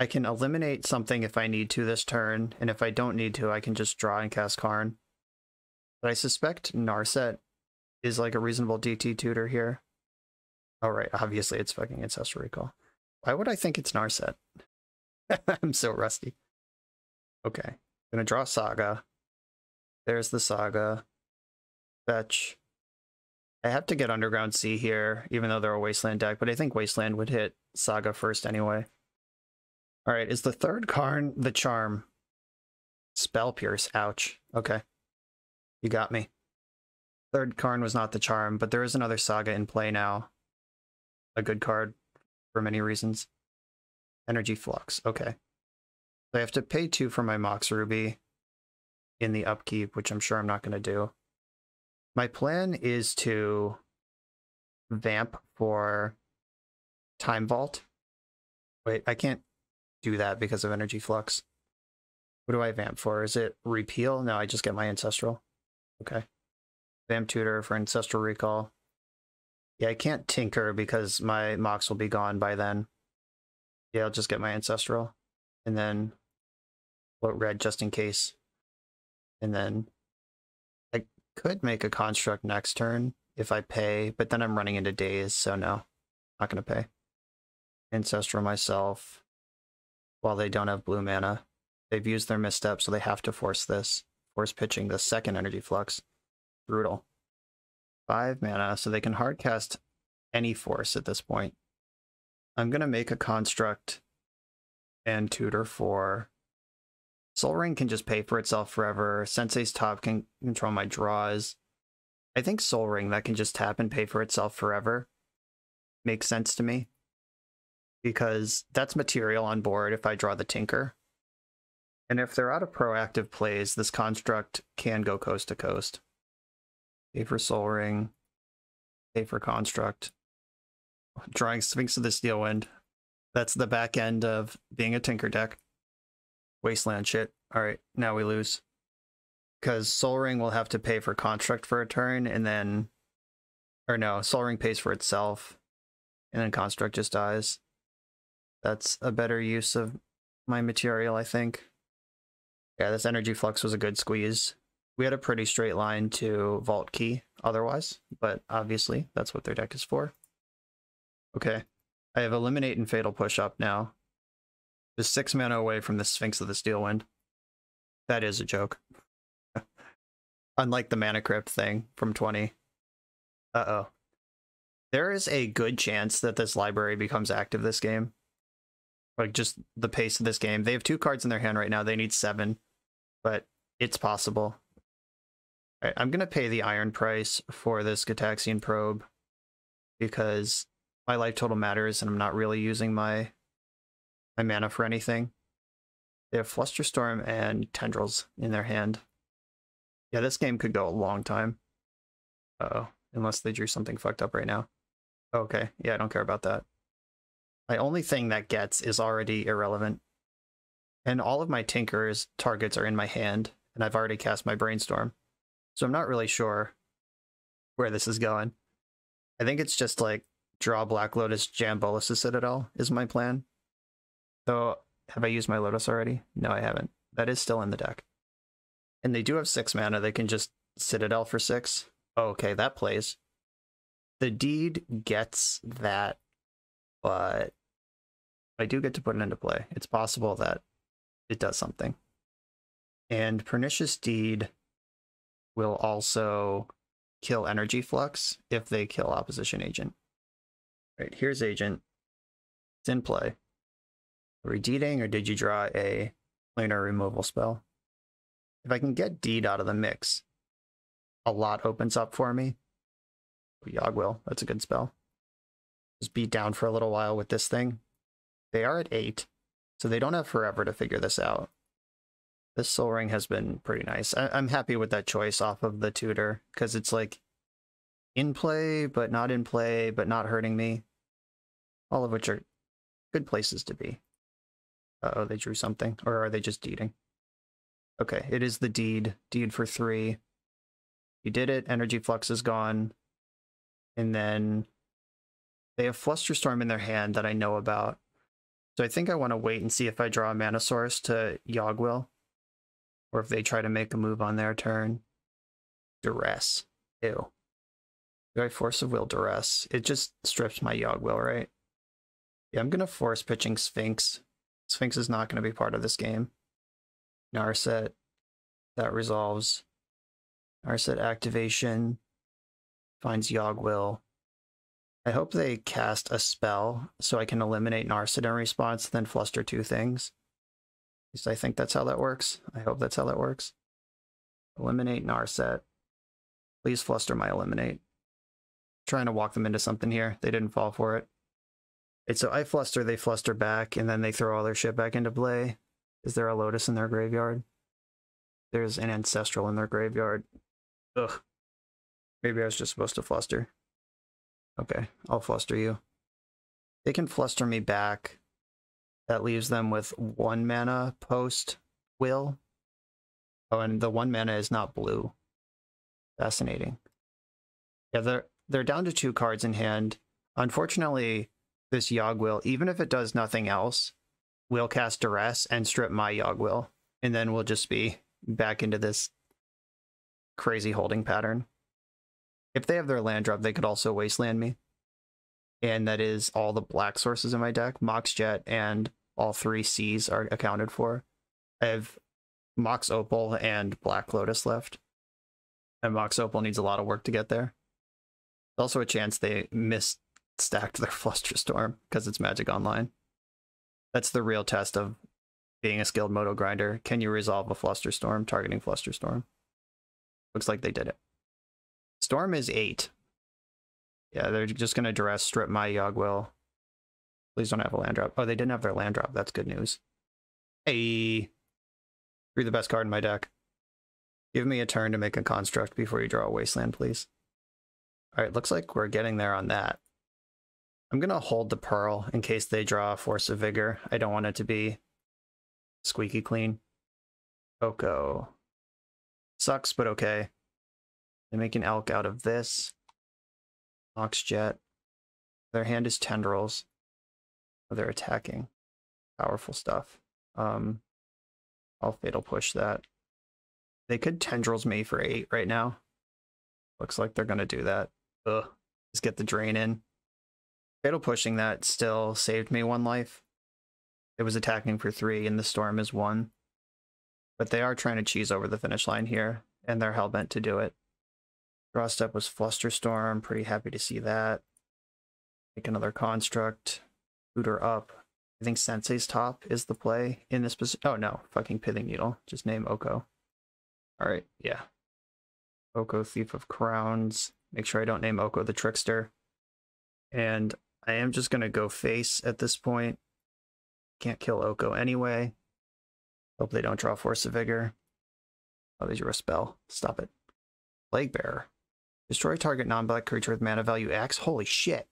[SPEAKER 1] I can eliminate something if I need to this turn, and if I don't need to, I can just draw and cast Karn. But I suspect Narset is like a reasonable DT tutor here. Oh, right. Obviously, it's fucking Ancestral Recall. Why would I think it's Narset? I'm so rusty. Okay. I'm going to draw Saga. There's the Saga. Fetch. I have to get Underground Sea here, even though they're a Wasteland deck, but I think Wasteland would hit Saga first anyway. All right. Is the third Karn the Charm? Spell Pierce, ouch. Okay. You got me. Third Karn was not the charm, but there is another Saga in play now. A good card for many reasons. Energy Flux, okay. So I have to pay 2 for my Mox Ruby in the upkeep, which I'm sure I'm not going to do. My plan is to vamp for Time Vault. Wait, I can't do that because of Energy Flux. What do I vamp for? Is it Repeal? No, I just get my Ancestral. Okay. Vamp Tutor for Ancestral Recall. Yeah, I can't Tinker because my Mox will be gone by then. Yeah, I'll just get my Ancestral. And then float red just in case. And then I could make a Construct next turn if I pay, but then I'm running into days, so no. Not going to pay. Ancestral myself while they don't have blue mana. They've used their misstep, so they have to force this. Force pitching the second Energy Flux. Brutal. 5 mana, so they can hardcast any force at this point. I'm going to make a Construct and tutor for... Sol Ring can just pay for itself forever. Sensei's Top can control my draws. I think Sol Ring that can just tap and pay for itself forever makes sense to me. Because that's material on board if I draw the Tinker. And if they're out of proactive plays, this Construct can go coast to coast. Pay for Sol Ring. Pay for Construct. Drawing Sphinx of the Steelwind. That's the back end of being a Tinker deck. Wasteland shit. Alright, now we lose. Because Sol Ring will have to pay for Construct for a turn, and then... Or no, Sol Ring pays for itself, and then Construct just dies. That's a better use of my material, I think. Yeah, this Energy Flux was a good squeeze. We had a pretty straight line to Vault Key otherwise, but obviously that's what their deck is for. Okay, I have Eliminate and Fatal Push up now. Just 6 mana away from the Sphinx of the Steelwind. That is a joke. Unlike the Mana Crypt thing from 20. Uh-oh. There is a good chance that this library becomes active this game. Like, just the pace of this game. They have 2 cards in their hand right now. They need 7. But it's possible. All right, I'm going to pay the iron price for this Gataxian Probe. Because my life total matters and I'm not really using my mana for anything. They have Flusterstorm and Tendrils in their hand. Yeah, this game could go a long time. Uh-oh. Unless they drew something fucked up right now. Okay, yeah, I don't care about that. My only thing that gets is already irrelevant. And all of my Tinker's targets are in my hand, and I've already cast my Brainstorm. So I'm not really sure where this is going. I think it's just like, draw Black Lotus, jam Bolas' Citadel is my plan. So, have I used my Lotus already? No, I haven't. That is still in the deck. And they do have 6 mana, they can just Citadel for 6. Oh, okay, that plays. The Deed gets that, but I do get to put it into play. It's possible that it does something. And Pernicious Deed will also kill Energy Flux if they kill Opposition Agent. Right, here's Agent. It's in play. Are we deeding, or did you draw a planar removal spell? If I can get Deed out of the mix, a lot opens up for me. Yogwill, that's a good spell. Just beat down for a little while with this thing. They are at 8, so they don't have forever to figure this out. This Sol Ring has been pretty nice. I'm happy with that choice off of the tutor, because it's like in play, but not in play, but not hurting me. All of which are good places to be. Uh-oh, they drew something. Or are they just deeding? Okay, it is the Deed. Deed for 3. You did it. Energy Flux is gone. And then they have Flusterstorm in their hand that I know about. So I think I want to wait and see if I draw a Mana Source to Yogwill. Or if they try to make a move on their turn. Duress. Ew. Do I Force of Will Duress? It just strips my Yogwill, right? Yeah, I'm going to force pitching Sphinx. Sphinx is not going to be part of this game. Narset. That resolves. Narset activation. Finds Yogwill. I hope they cast a spell so I can eliminate Narset in response, then fluster 2 things. least I think that's how that works. I hope that's how that works. Eliminate Narset. Please fluster my eliminate. Trying to walk them into something here. They didn't fall for it. Right, so I fluster, they fluster back, and then they throw all their shit back into play. Is there a Lotus in their graveyard? There's an Ancestral in their graveyard. Ugh. Maybe I was just supposed to fluster. Okay, I'll fluster you. They can fluster me back. That leaves them with 1 mana post will. Oh, and the 1 mana is not blue. Fascinating. Yeah, they're down to 2 cards in hand. Unfortunately, this Yogg-Will, even if it does nothing else, will cast Duress and strip my Yogg-Will. And then we'll just be back into this crazy holding pattern. If they have their land drop, they could also wasteland me. And that is all the black sources in my deck. Mox Jet and all 3 Cs are accounted for. I have Mox Opal and Black Lotus left. And Mox Opal needs a lot of work to get there. There's also a chance they misstacked their Flusterstorm because it's Magic Online. That's the real test of being a skilled Moto grinder. Can you resolve a Flusterstorm targeting Flusterstorm? Looks like they did it. Storm is 8. Yeah, they're just going to duress strip my Yogg-Will. Please don't have a land drop. Oh, they didn't have their land drop. That's good news. Hey! You're the best card in my deck. Give me a turn to make a construct before you draw a wasteland, please. Alright, looks like we're getting there on that. I'm going to hold the Pearl in case they draw a Force of Vigor. I don't want it to be squeaky clean. Oko. Sucks, but okay. They make an Elk out of this. Mox Jet. Their hand is Tendrils. Oh, they're attacking. Powerful stuff. I'll Fatal Push that. They could Tendrils me for 8 right now. Looks like they're gonna do that. Ugh. Just get the drain in. Fatal Pushing that still saved me 1 life. It was attacking for 3 and the Storm is 1. But they are trying to cheese over the finish line here, and they're hellbent to do it. Draw step was Flusterstorm. Pretty happy to see that. Make another construct. Tutor up. I think Sensei's Top is the play in this position. Oh no, fucking Pithing Needle. Just name Oko. Alright, yeah. Oko, Thief of Crowns. Make sure I don't name Oko the Trickster. And I am just going to go face at this point. Can't kill Oko anyway. Hope they don't draw Force of Vigor. Oh, they drew a spell. Stop it. Plague Bearer. Destroy target non-black creature with mana value X. Holy shit.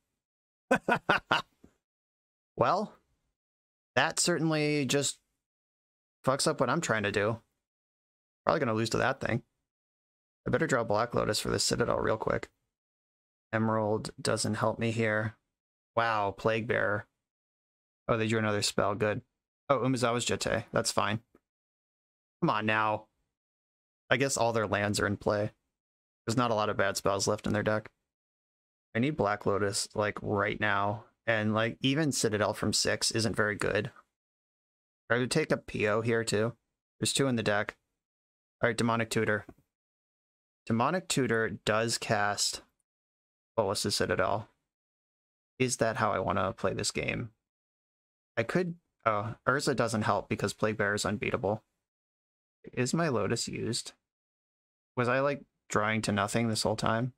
[SPEAKER 1] Well, that certainly just fucks up what I'm trying to do. Probably going to lose to that thing. I better draw Black Lotus for this Citadel real quick. Emerald doesn't help me here. Wow, Plague Bearer. Oh, they drew another spell. Good. Oh, Umezawa's Jete. That's fine. Come on now. I guess all their lands are in play. There's not a lot of bad spells left in their deck. I need Black Lotus, like, right now. And, like, even Citadel from 6 isn't very good. I would take a PO here, too. There's 2 in the deck. Alright, Demonic Tutor. Demonic Tutor does cast Bolas' Citadel. Is that how I want to play this game? I could... Oh, Urza doesn't help because Plague Bearer is unbeatable. Is my Lotus used? Was I, like, drawing to nothing this whole time?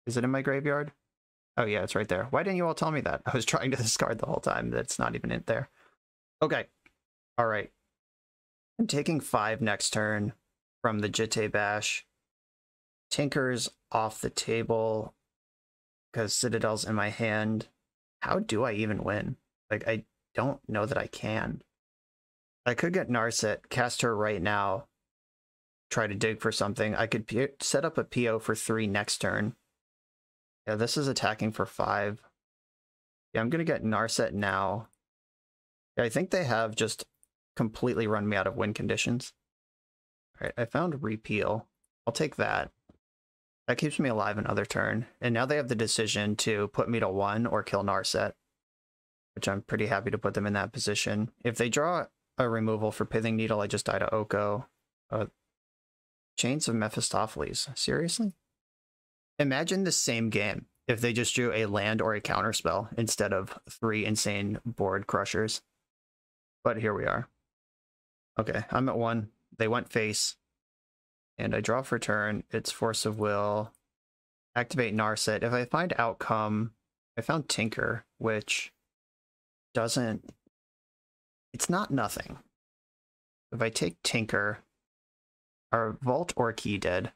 [SPEAKER 1] Is it in my graveyard? Oh yeah, it's right there. Why didn't you all tell me that? I was trying to discard the whole time. That's not even in there. Okay. Alright. I'm taking 5 next turn from the Jite Bash. Tinker's off the table because Citadel's in my hand. How do I even win? Like, I don't know that I can. I could get Narset, cast her right now, try to dig for something. I could set up a PO for 3 next turn. Yeah, this is attacking for 5. Yeah, I'm going to get Narset now. Yeah, I think they have just completely run me out of win conditions. Alright, I found Repeal. I'll take that. That keeps me alive another turn. And now they have the decision to put me to 1 or kill Narset, which I'm pretty happy to put them in that position. If they draw a removal for Pithing Needle, I just die to Oko. Chains of Mephistopheles. Seriously? Imagine the same game if they just drew a land or a counterspell instead of 3 insane board crushers. But here we are. Okay, I'm at 1. They went face. And I draw for turn. It's Force of Will. Activate Narset. If I find outcome, I found Tinker, which doesn't... It's not nothing. If I take Tinker, are Vault or Key dead?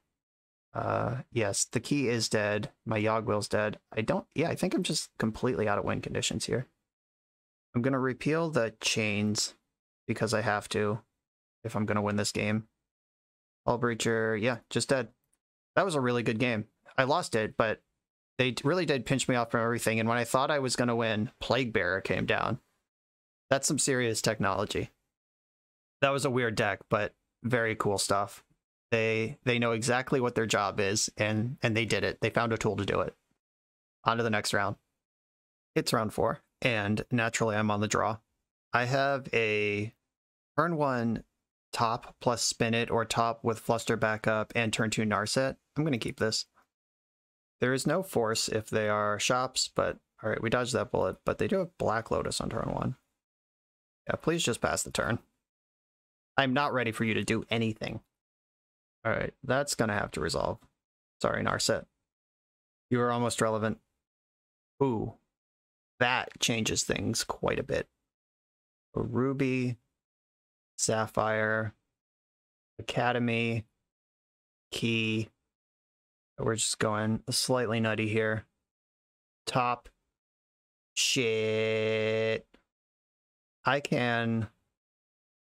[SPEAKER 1] Yes, the Key is dead. My Yogg-Will's dead. I think I'm just completely out of win conditions here. I'm going to repeal the chains because I have to if I'm going to win this game. Hull Breacher, yeah, just dead. That was a really good game. I lost it, but they really did pinch me off from everything, and when I thought I was going to win, Plague Bearer came down. That's some serious technology. That was a weird deck, but very cool stuff. They know exactly what their job is, and they did it. They found a tool to do it. On to the next round. It's round 4, and naturally I'm on the draw. I have a turn 1 top plus spin it, or top with Fluster backup and turn 2 Narset. I'm going to keep this. There is no force if they are shops, but alright, we dodged that bullet, but they do have Black Lotus on turn 1. Yeah, please just pass the turn. I'm not ready for you to do anything. Alright, that's going to have to resolve. Sorry, Narset. You are almost relevant. Ooh, that changes things quite a bit. A Ruby, Sapphire, Academy, Key. We're just going slightly nutty here. Top. Shit. I can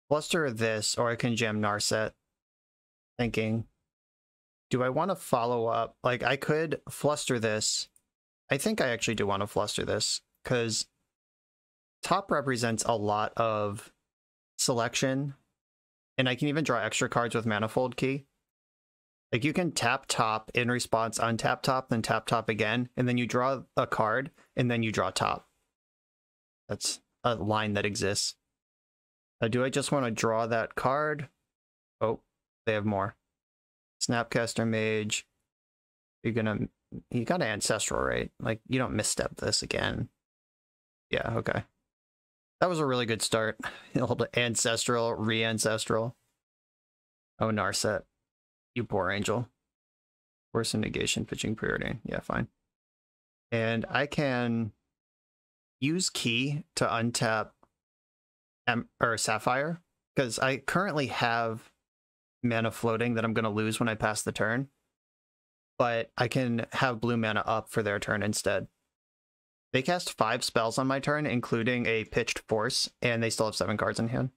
[SPEAKER 1] Fluster this, or I can jam Narset. Thinking, do I want to follow up? Like, I could Fluster this. I think I actually do want to Fluster this, because top represents a lot of selection, and I can even draw extra cards with Manifold Key. Like, you can tap top in response, untap top, then tap top again, and then you draw a card, and then you draw top. That's a line that exists. Do I just want to draw that card? Oh, they have more. Snapcaster Mage. You got an Ancestral, right? Like, you don't misstep this again. Yeah, okay. That was a really good start. Ancestral, re-Ancestral. Oh, Narset. You poor angel. Force and negation, pitching preordain. Yeah, fine. And I can use Key to untap Sapphire, because I currently have mana floating that I'm going to lose when I pass the turn. But I can have blue mana up for their turn instead. They cast 5 spells on my turn, including a pitched force, and they still have 7 cards in hand.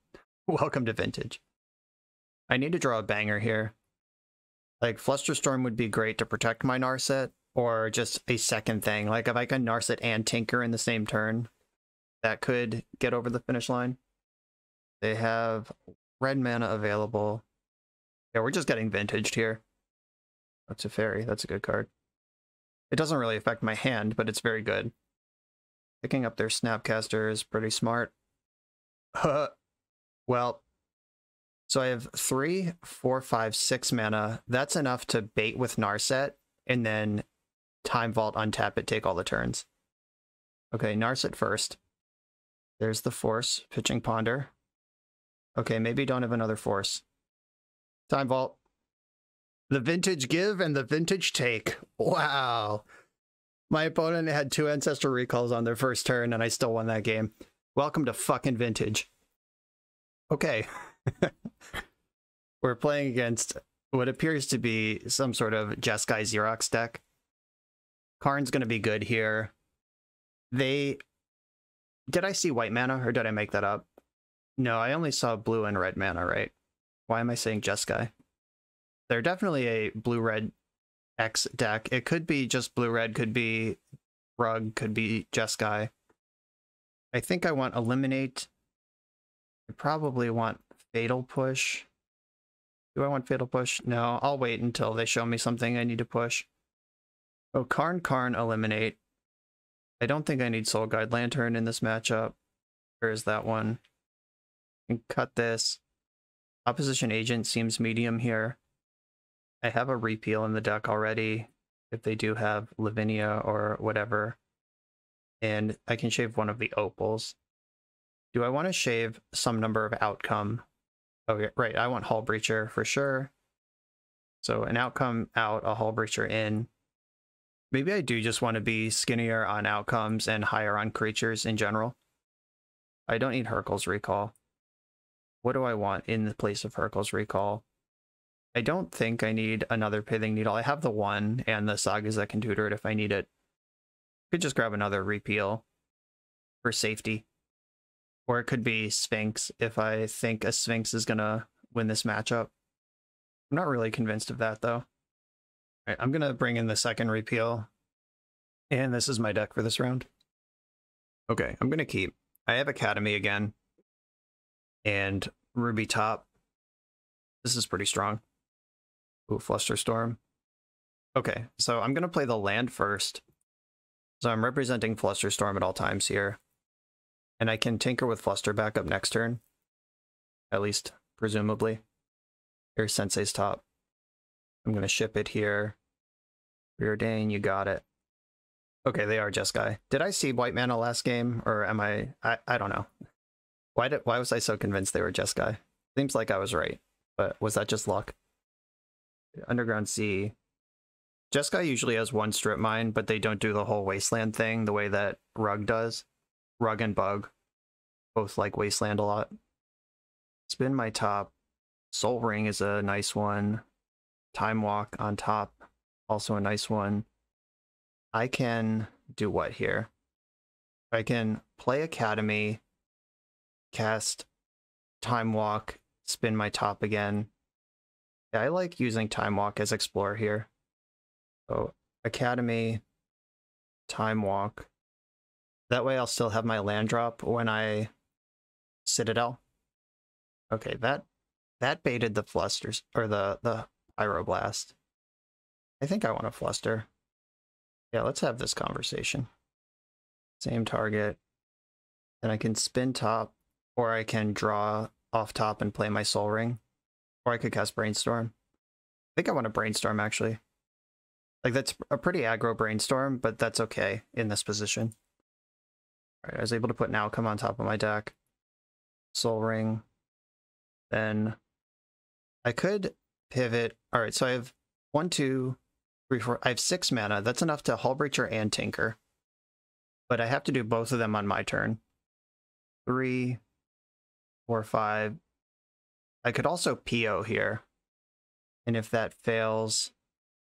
[SPEAKER 1] Welcome to Vintage. I need to draw a banger here. Like, Flusterstorm would be great to protect my Narset, or just a second thing. Like, if I can Narset and Tinker in the same turn, that could get over the finish line. They have red mana available. Yeah, we're just getting vintaged here. That's a fairy. That's a good card. It doesn't really affect my hand, but it's very good. Picking up their Snapcaster is pretty smart. Well, so I have 3, 4, 5, 6 mana. That's enough to bait with Narset, and then Time Vault, untap it, take all the turns. Okay, Narset first. There's the force, pitching Ponder. Okay, maybe don't have another force. Time Vault. The vintage give and the vintage take. Wow. My opponent had 2 Ancestral Recalls on their first turn, and I still won that game. Welcome to fucking Vintage. Okay. We're playing against what appears to be some sort of Jeskai Xerox deck. Karn's going to be good here. Did I see white mana, or did I make that up? No, I only saw blue and red mana, right? Why am I saying Jeskai? They're definitely a blue-red X deck. It could be just blue-red, could be Rug, could be Jeskai. I think I want Eliminate. I probably want Fatal Push. Do I want Fatal Push? No, I'll wait until they show me something I need to push. Oh, Karn, Eliminate. I don't think I need Soul Guide Lantern in this matchup. Where is that one? I can cut this. Opposition Agent seems medium here. I have a repeal in the deck already, if they do have Lavinia or whatever. And I can shave one of the opals. Do I want to shave some number of outcome? Oh, yeah, right. I want Hull Breacher for sure. So an outcome out, a Hull Breacher in. Maybe I do just want to be skinnier on outcomes and higher on creatures in general. I don't need Hurkyl's Recall. What do I want in the place of Hurkyl's Recall? I don't think I need another Pithing Needle. I have the one and the Sagas that can tutor it if I need it. Could just grab another Repeal for safety. Or it could be Sphinx if I think a Sphinx is gonna win this matchup. I'm not really convinced of that though. Alright, I'm gonna bring in the second Repeal. And this is my deck for this round. Okay, I'm gonna keep. I have Academy again. And Ruby top. This is pretty strong. Ooh, Flusterstorm. Okay, so I'm gonna play the land first. So I'm representing Flusterstorm at all times here. And I can tinker with Fluster back up next turn. At least, presumably. Here's Sensei's top. I'm going to ship it here. Preordain, you got it. Okay, they are Jeskai. Did I see white mana last game? Or am I don't know. Why was I so convinced they were Jeskai? Seems like I was right. But was that just luck? Underground Sea. Jeskai usually has one strip mine, but they don't do the whole Wasteland thing the way that Rug does. Rug and Bug both like Wasteland a lot. Spin my top. Soul Ring is a nice one. Time Walk on top, also a nice one. I can do what here? I can play Academy, cast Time Walk, spin my top again. Yeah, I like using Time Walk as Explorer here. So Academy, Time Walk. That way I'll still have my land drop when I Citadel. Okay, that baited the Flusters, or the Pyroblast. I think I want to Fluster. Yeah, let's have this conversation. Same target. Then I can spin top, or I can draw off top and play my Soul Ring. Or I could cast Brainstorm. I think I want to Brainstorm, actually. Like, that's a pretty aggro Brainstorm, but that's okay in this position. Alright, I was able to put an outcome on top of my deck. Soul Ring. Then I could pivot. Alright, so I have 1, 2, 3, 4. I have 6 mana. That's enough to Hull Breacher and Tinker. But I have to do both of them on my turn. 3, 4, 5. I could also PO here. And if that fails,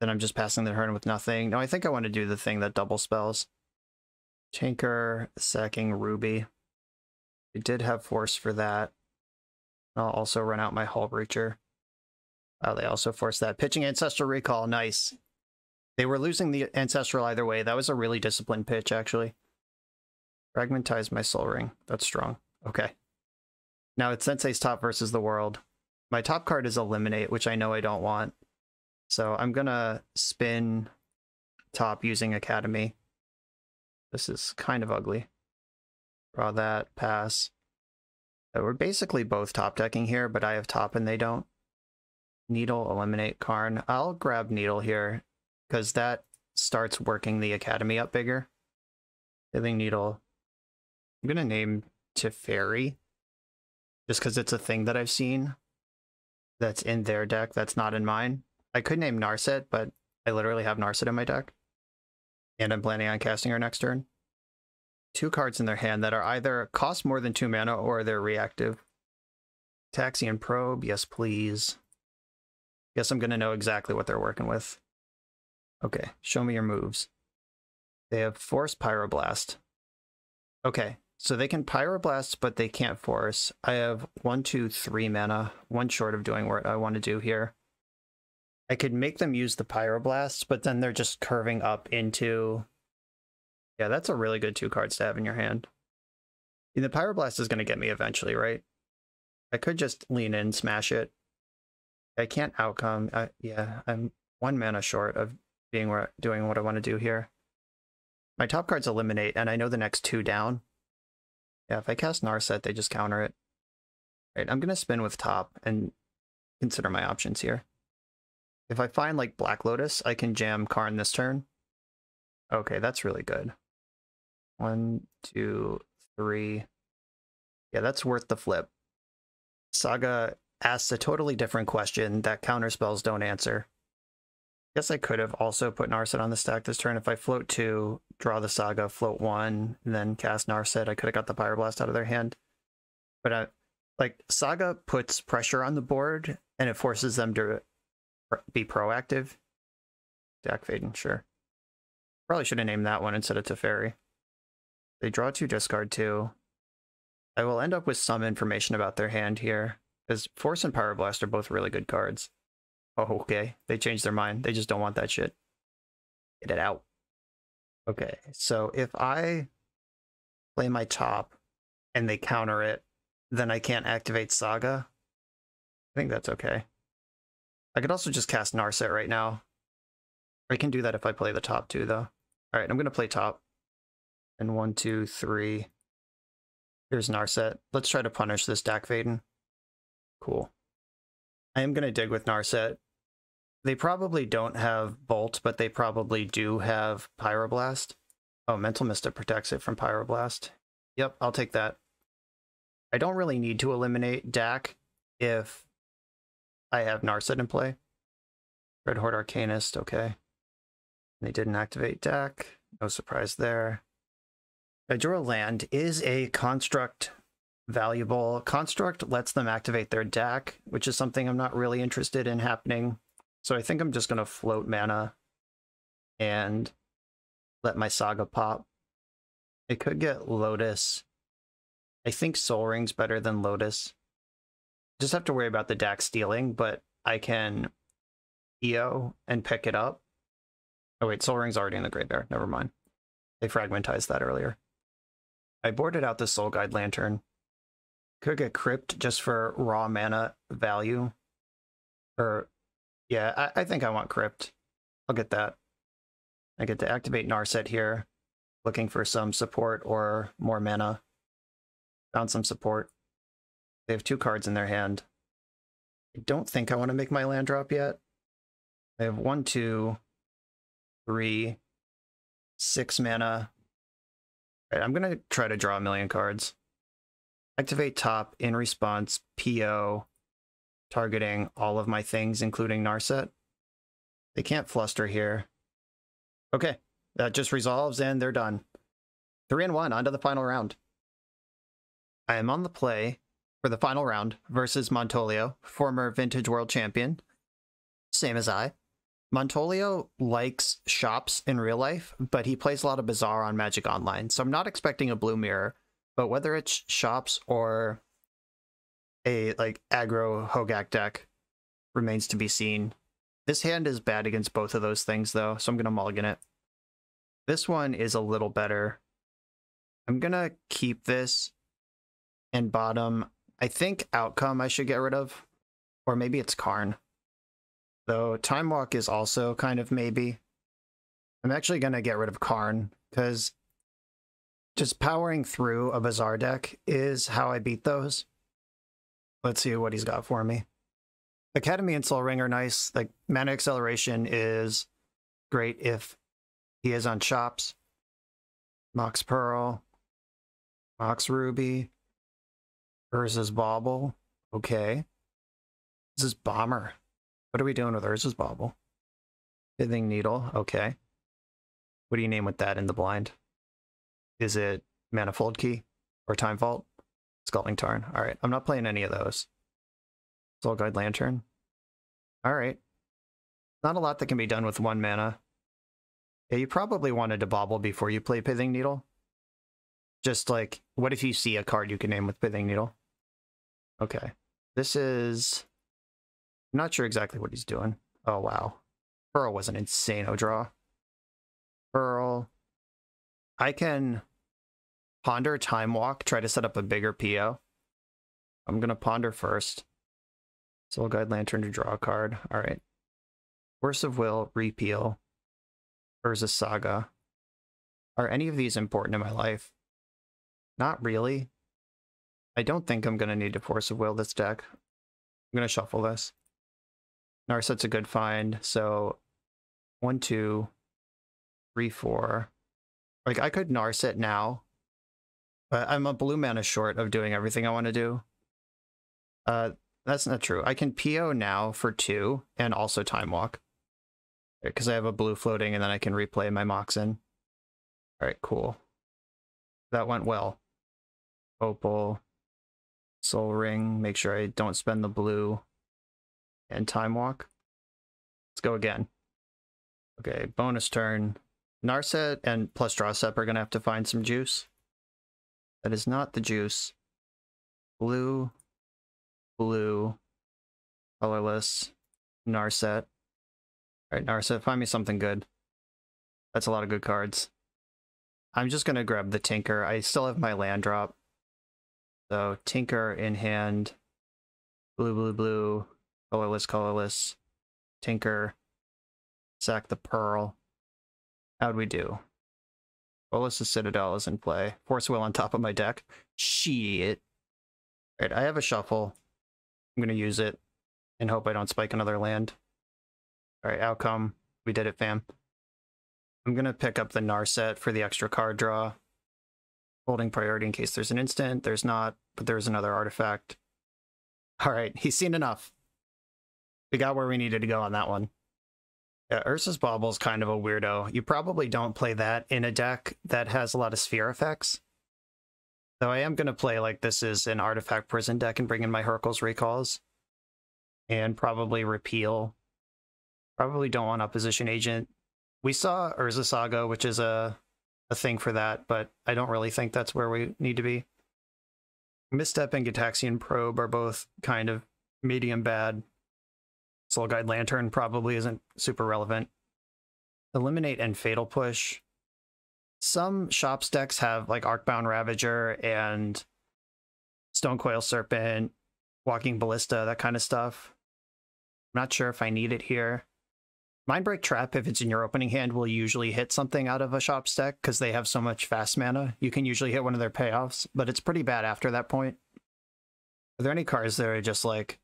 [SPEAKER 1] then I'm just passing the turn with nothing. No, I think I want to do the thing that double spells. Tinker, sacking Ruby. I did have force for that. I'll also run out my Hull Breacher. Oh, they also forced that. Pitching Ancestral Recall, nice. They were losing the Ancestral either way. That was a really disciplined pitch, actually. Fragmentize my Soul Ring. That's strong. Okay. Now it's Sensei's top versus the world. My top card is Eliminate, which I know I don't want. So I'm gonna spin top using Academy. This is kind of ugly. Draw that, pass. We're basically both top decking here, but I have top and they don't. Needle, eliminate Karn. I'll grab Needle here, because that starts working the Academy up bigger. Hitting Needle. I'm gonna name Teferi, just because it's a thing that I've seen that's in their deck that's not in mine. I could name Narset, but I literally have Narset in my deck. And I'm planning on casting her next turn. 2 cards in their hand that are either cost more than 2 mana or they're reactive. Taxian Probe, yes please. Guess I'm going to know exactly what they're working with. Okay, show me your moves. They have Force Pyroblast. Okay, so they can Pyroblast, but they can't Force. I have 1, 2, 3 mana, 1 short of doing what I want to do here. I could make them use the Pyroblast, but then they're just curving up into... Yeah, that's a really good 2 cards to have in your hand. The Pyroblast is going to get me eventually, right? I could just lean in, smash it. I can't outcome. Yeah, I'm 1 mana short of doing what I want to do here. My top cards eliminate, and I know the next 2 down. Yeah, if I cast Narset, they just counter it. Right, I'm going to spin with top and consider my options here. If I find, like, Black Lotus, I can jam Karn this turn. Okay, that's really good. 1, 2, 3. Yeah, that's worth the flip. Saga asks a totally different question that counterspells don't answer. Guess I could have also put Narset on the stack this turn. If I float 2, draw the Saga, float 1, and then cast Narset, I could have got the Pyroblast out of their hand. But like, Saga puts pressure on the board, and it forces them to be proactive. Dak Faden, sure. Probably should have named that one instead of Teferi. They draw 2, discard 2. I will end up with some information about their hand here, because Force and Pyroblast are both really good cards. Oh, okay. They changed their mind. They just don't want that shit. Get it out. Okay, so if I play my top and they counter it, then I can't activate Saga. I think that's okay. I could also just cast Narset right now. I can do that if I play the top too, though. Alright, I'm going to play top. And 1, 2, 3. Here's Narset. Let's try to punish this Dak Faden. Cool. I am going to dig with Narset. They probably don't have Bolt, but they probably do have Pyroblast. Oh, Mental Mystic protects it from Pyroblast. Yep, I'll take that. I don't really need to eliminate Dak if I have Narset in play. Red Horde Arcanist, okay. They didn't activate Dak. No surprise there. I drew a land. Is a construct valuable? Construct lets them activate their Dak, which is something I'm not really interested in happening. So I think I'm just going to float mana and let my Saga pop. It could get Lotus. I think Sol Ring's better than Lotus. Just have to worry about the Dak stealing, but I can EO and pick it up. Oh wait, Sol Ring's already in the graveyard. Never mind. They fragmentized that earlier. I boarded out the Soul Guide Lantern. Could get Crypt just for raw mana value. Or, yeah, I think I want Crypt. I'll get that. I get to activate Narset here, looking for some support or more mana. Found some support. They have 2 cards in their hand. I don't think I want to make my land drop yet. I have 1, 2, 3, 6 mana. Right, I'm going to try to draw 1,000,000 cards. Activate top, in response, PO, targeting all of my things, including Narset. They can't fluster here. Okay, that just resolves and they're done. 3-1, on to the final round. I am on the play for the final round versus Montolio, former Vintage World Champion. Same as I. Montolio likes shops in real life, but he plays a lot of Bazaar on Magic Online, so I'm not expecting a blue mirror, but whether it's shops or a like aggro Hogak deck remains to be seen. This hand is bad against both of those things though, so I'm going to mulligan it. This one is a little better. I'm going to keep this and bottom. I think Outcome I should get rid of, or maybe it's Karn. Though Time Walk is also kind of maybe. I'm actually going to get rid of Karn, because just powering through a Bazaar deck is how I beat those. Let's see what he's got for me. Academy and Sol Ring are nice. Like, Mana Acceleration is great if he is on shops. Mox Pearl. Mox Ruby. Urza's Bauble. Okay. This is Bomber. What are we doing with Urza's Bauble? Pithing Needle. Okay. What do you name with that in the blind? Is it Manifold Key or Time Vault? Sculpting Tarn. All right. I'm not playing any of those. Soul Guide Lantern. All right. Not a lot that can be done with 1 mana. Yeah, you probably wanted to bobble before you play Pithing Needle. Just like, what if you see a card you can name with Pithing Needle? Okay. This is... I'm not sure exactly what he's doing. Oh, wow. Pearl was an insane-o draw. Pearl. I can ponder Time Walk, try to set up a bigger PO. I'm going to ponder first. Soul Guide Lantern to draw a card. All right. Force of Will, repeal. Urza Saga. Are any of these important in my life? Not really. I don't think I'm going to need to Force of Will this deck. I'm going to shuffle this. Narset's a good find, so 1, 2, 3, 4. Like, I could Narset now, but I'm a blue mana short of doing everything I want to do. that's not true. I can PO now for 2 and also Time Walk. Because I have a blue floating and then I can replay my Moxen. Alright, cool. That went well. Opal. Soul Ring. Make sure I don't spend the blue. And Time Walk. Let's go again. Okay, bonus turn. Narset and plus draw step are going to have to find some juice. That is not the juice. Blue. Blue. Colorless. Narset. Alright, Narset, find me something good. That's a lot of good cards. I'm just going to grab the Tinker. I still have my land drop. So, Tinker in hand. Blue, blue, blue. Colorless, colorless. Tinker. Sack the Pearl. How'd we do? Bolas' Citadel is in play. Force Will on top of my deck. Shit. Alright, I have a shuffle. I'm going to use it and hope I don't spike another land. Alright, outcome. We did it, fam. I'm going to pick up the Narset for the extra card draw. Holding priority in case there's an instant. There's not, but there's another artifact. Alright, he's seen enough. We got where we needed to go on that one. Yeah, Urza's Bauble's kind of a weirdo. You probably don't play that in a deck that has a lot of sphere effects. So I am going to play like this is an artifact prison deck and bring in my Hurkyl's Recalls. And probably repeal. Probably don't want Opposition Agent. We saw Urza Saga, which is a thing for that, but I don't really think that's where we need to be. Misstep and Gataxian Probe are both kind of medium bad. Soul Guide Lantern probably isn't super relevant. Eliminate and Fatal Push. Some Shops decks have like Arcbound Ravager and Stonecoil Serpent, Walking Ballista, that kind of stuff. I'm not sure if I need it here. Mindbreak Trap, if it's in your opening hand, will usually hit something out of a Shops deck because they have so much fast mana. You can usually hit one of their payoffs, but it's pretty bad after that point. Are there any cards that are just like...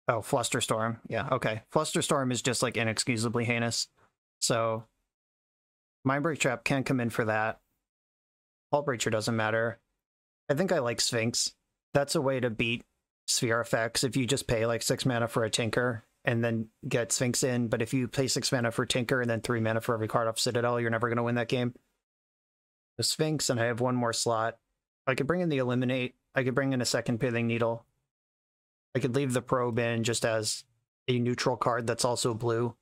[SPEAKER 1] Oh, Flusterstorm. Yeah, okay. Flusterstorm is just like inexcusably heinous. So, Mindbreak Trap can come in for that. Hull Breacher doesn't matter. I think I like Sphinx. That's a way to beat Sphere effects if you just pay like 6 mana for a Tinker and then get Sphinx in. But if you pay 6 mana for Tinker and then 3 mana for every card off Citadel, you're never going to win that game. The Sphinx, and I have one more slot. I could bring in the Eliminate. I could bring in a second Pithing Needle. I could leave the Probe in just as a neutral card that's also blue.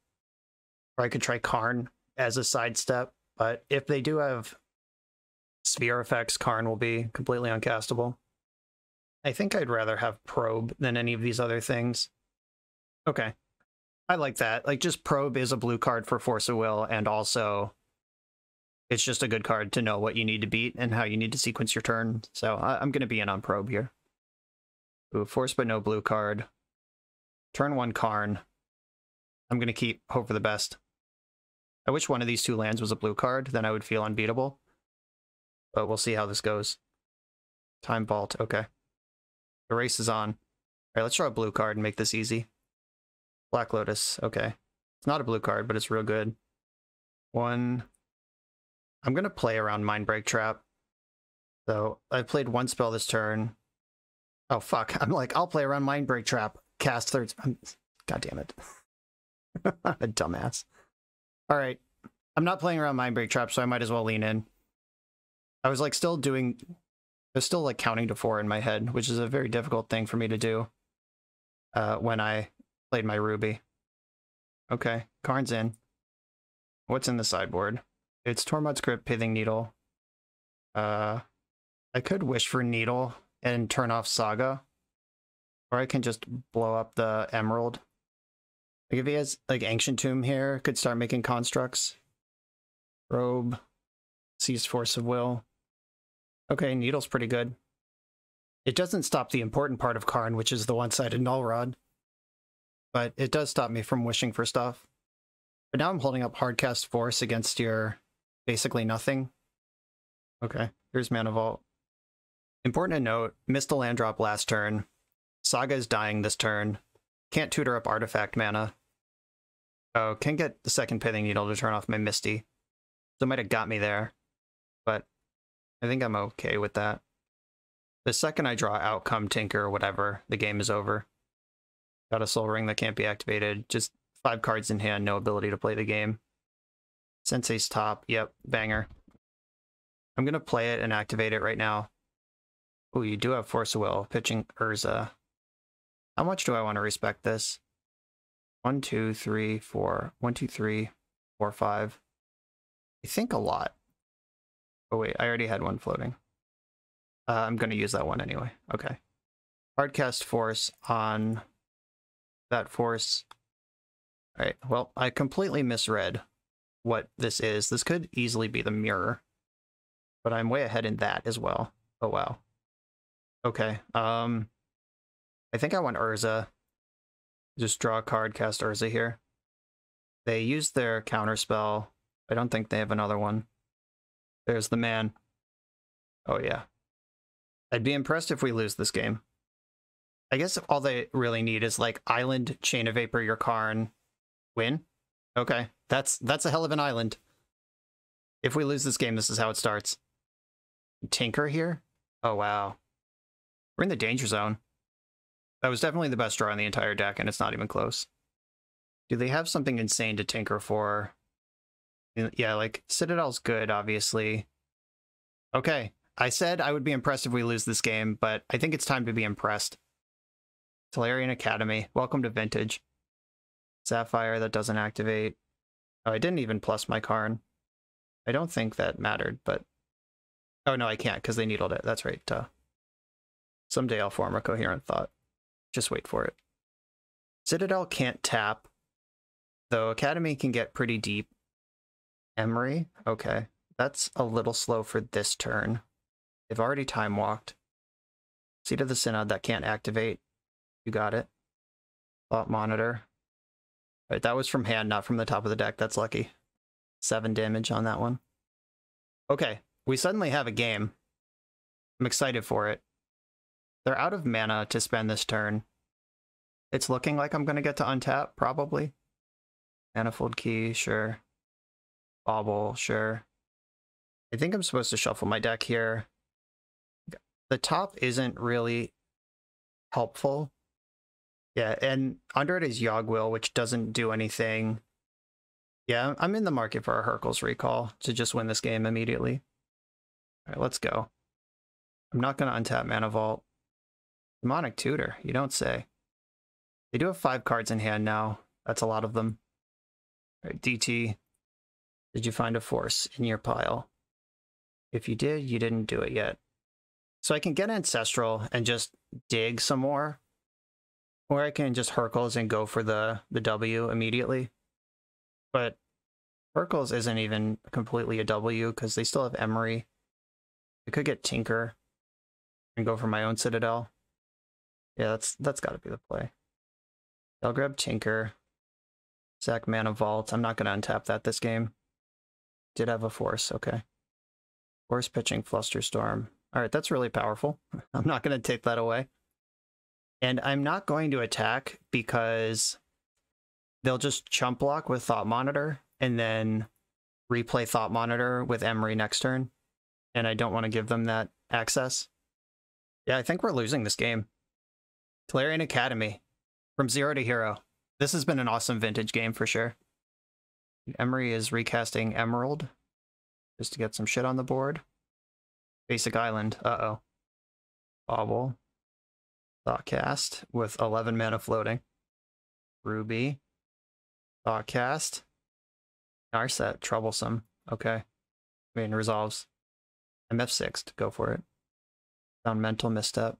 [SPEAKER 1] Or I could try Karn as a sidestep. But if they do have Sphere effects, Karn will be completely uncastable. I think I'd rather have Probe than any of these other things. Okay. I like that. Like, just Probe is a blue card for Force of Will, and also it's just a good card to know what you need to beat and how you need to sequence your turn. So I'm going to be in on Probe here. Ooh, Force but no blue card. Turn 1 Karn. I'm going to keep Hope for the Best. I wish one of these 2 lands was a blue card, then I would feel unbeatable. But we'll see how this goes. Time Vault, okay. The race is on. Alright, let's draw a blue card and make this easy. Black Lotus, okay. It's not a blue card, but it's real good. 1. I'm going to play around Mindbreak Trap. So, I played 1 spell this turn. Oh, fuck. I'm like, I'll play around Mindbreak Trap. Cast 3rd... God damn it. I'm a dumbass. Alright. I'm not playing around Mindbreak Trap, so I might as well lean in. I was like still doing... I was still like counting to 4 in my head, which is a very difficult thing for me to do when I played my Ruby. Okay, Karn's in. What's in the sideboard? It's Tormod's Crypt, Pithing Needle. I could wish for Needle and turn off Saga. Or I can just blow up the Emerald. Like if he has like Ancient Tomb here, could start making constructs. Probe. Seize Force of Will. Okay, Needle's pretty good. It doesn't stop the important part of Karn, which is the one-sided Null Rod. But it does stop me from wishing for stuff. But now I'm holding up Hardcast Force against your basically nothing. Okay, here's Mana Vault. Important to note, missed a land drop last turn. Saga is dying this turn. Can't tutor up artifact mana. Oh, can get the second Pithing Needle to turn off my Misty. So it might have got me there. But I think I'm okay with that. The second I draw Outcome, Tinker, or whatever, the game is over. Got a Soul Ring that can't be activated. Just 5 cards in hand, no ability to play the game. Sensei's top. Yep, banger. I'm going to play it and activate it right now. Oh, you do have Force of Will. Pitching Urza. How much do I want to respect this? 1, 2, 3, 4. 1, 2, 3, 4, 5. I think a lot. Oh, wait. I already had one floating. I'm going to use that one anyway. Okay. Hardcast Force on that Force. All right. Well, I completely misread what this is. This could easily be the mirror, but I'm way ahead in that as well. Oh, wow. Okay. I think I want Urza. Just draw a card, cast Urza here. They used their counterspell. I don't think they have another one. There's the man. Oh, yeah. I'd be impressed if we lose this game. I guess all they really need is like Island, Chain of Vapor, your Karn, win. Okay, that's a hell of an island. If we lose this game, this is how it starts. Tinker here? Oh, wow. We're in the danger zone. That was definitely the best draw in the entire deck, and it's not even close. Do they have something insane to tinker for? Yeah, like, Citadel's good, obviously. Okay, I said I would be impressed if we lose this game, but I think it's time to be impressed. Tolarian Academy, welcome to Vintage. Sapphire, that doesn't activate. Oh, I didn't even plus my Karn. I don't think that mattered, but... Oh, no, I can't, because they needled it. That's right. Someday I'll form a coherent thought. Just wait for it. Citadel can't tap, though Academy can get pretty deep. Emery? Okay. That's a little slow for this turn. They've already time walked. Seat of the Synod, that can't activate. You got it. Thought Monitor. All right, that was from hand, not from the top of the deck. That's lucky. 7 damage on that one. Okay, we suddenly have a game. I'm excited for it. They're out of mana to spend this turn. It's looking like I'm going to get to untap, probably. Manifold Key, sure. Bauble, sure. I think I'm supposed to shuffle my deck here. The top isn't really helpful. Yeah, and under it is Yogwill, which doesn't do anything. Yeah, I'm in the market for a Hercules Recall to just win this game immediately. All right, let's go. I'm not going to untap Mana Vault. Demonic Tutor, you don't say. They do have 5 cards in hand now. That's a lot of them. All right, DT. Did you find a Force in your pile? If you did, you didn't do it yet. So I can get Ancestral and just dig some more. Or I can just Hercules and go for the W immediately. But Hercules isn't even completely a W because they still have Emery. I could get Tinker and go for my own Citadel. Yeah, that's got to be the play. I'll grab Tinker. Sack Mana Vault. I'm not going to untap that this game. Did have a Force, okay. Force pitching Flusterstorm. Alright, that's really powerful. I'm not going to take that away. And I'm not going to attack because they'll just chump block with Thought Monitor and then replay Thought Monitor with Emery next turn. And I don't want to give them that access. Yeah, I think we're losing this game. Tolarian Academy. From 0 to hero. This has been an awesome Vintage game for sure. Emery is recasting Emerald. Just to get some shit on the board. Basic Island. Uh-oh. Bauble. Thoughtcast with 11 mana floating. Ruby. Thoughtcast. Narset. Troublesome. Okay. I mean, resolves. MF6. Go for it. Found Mental Misstep.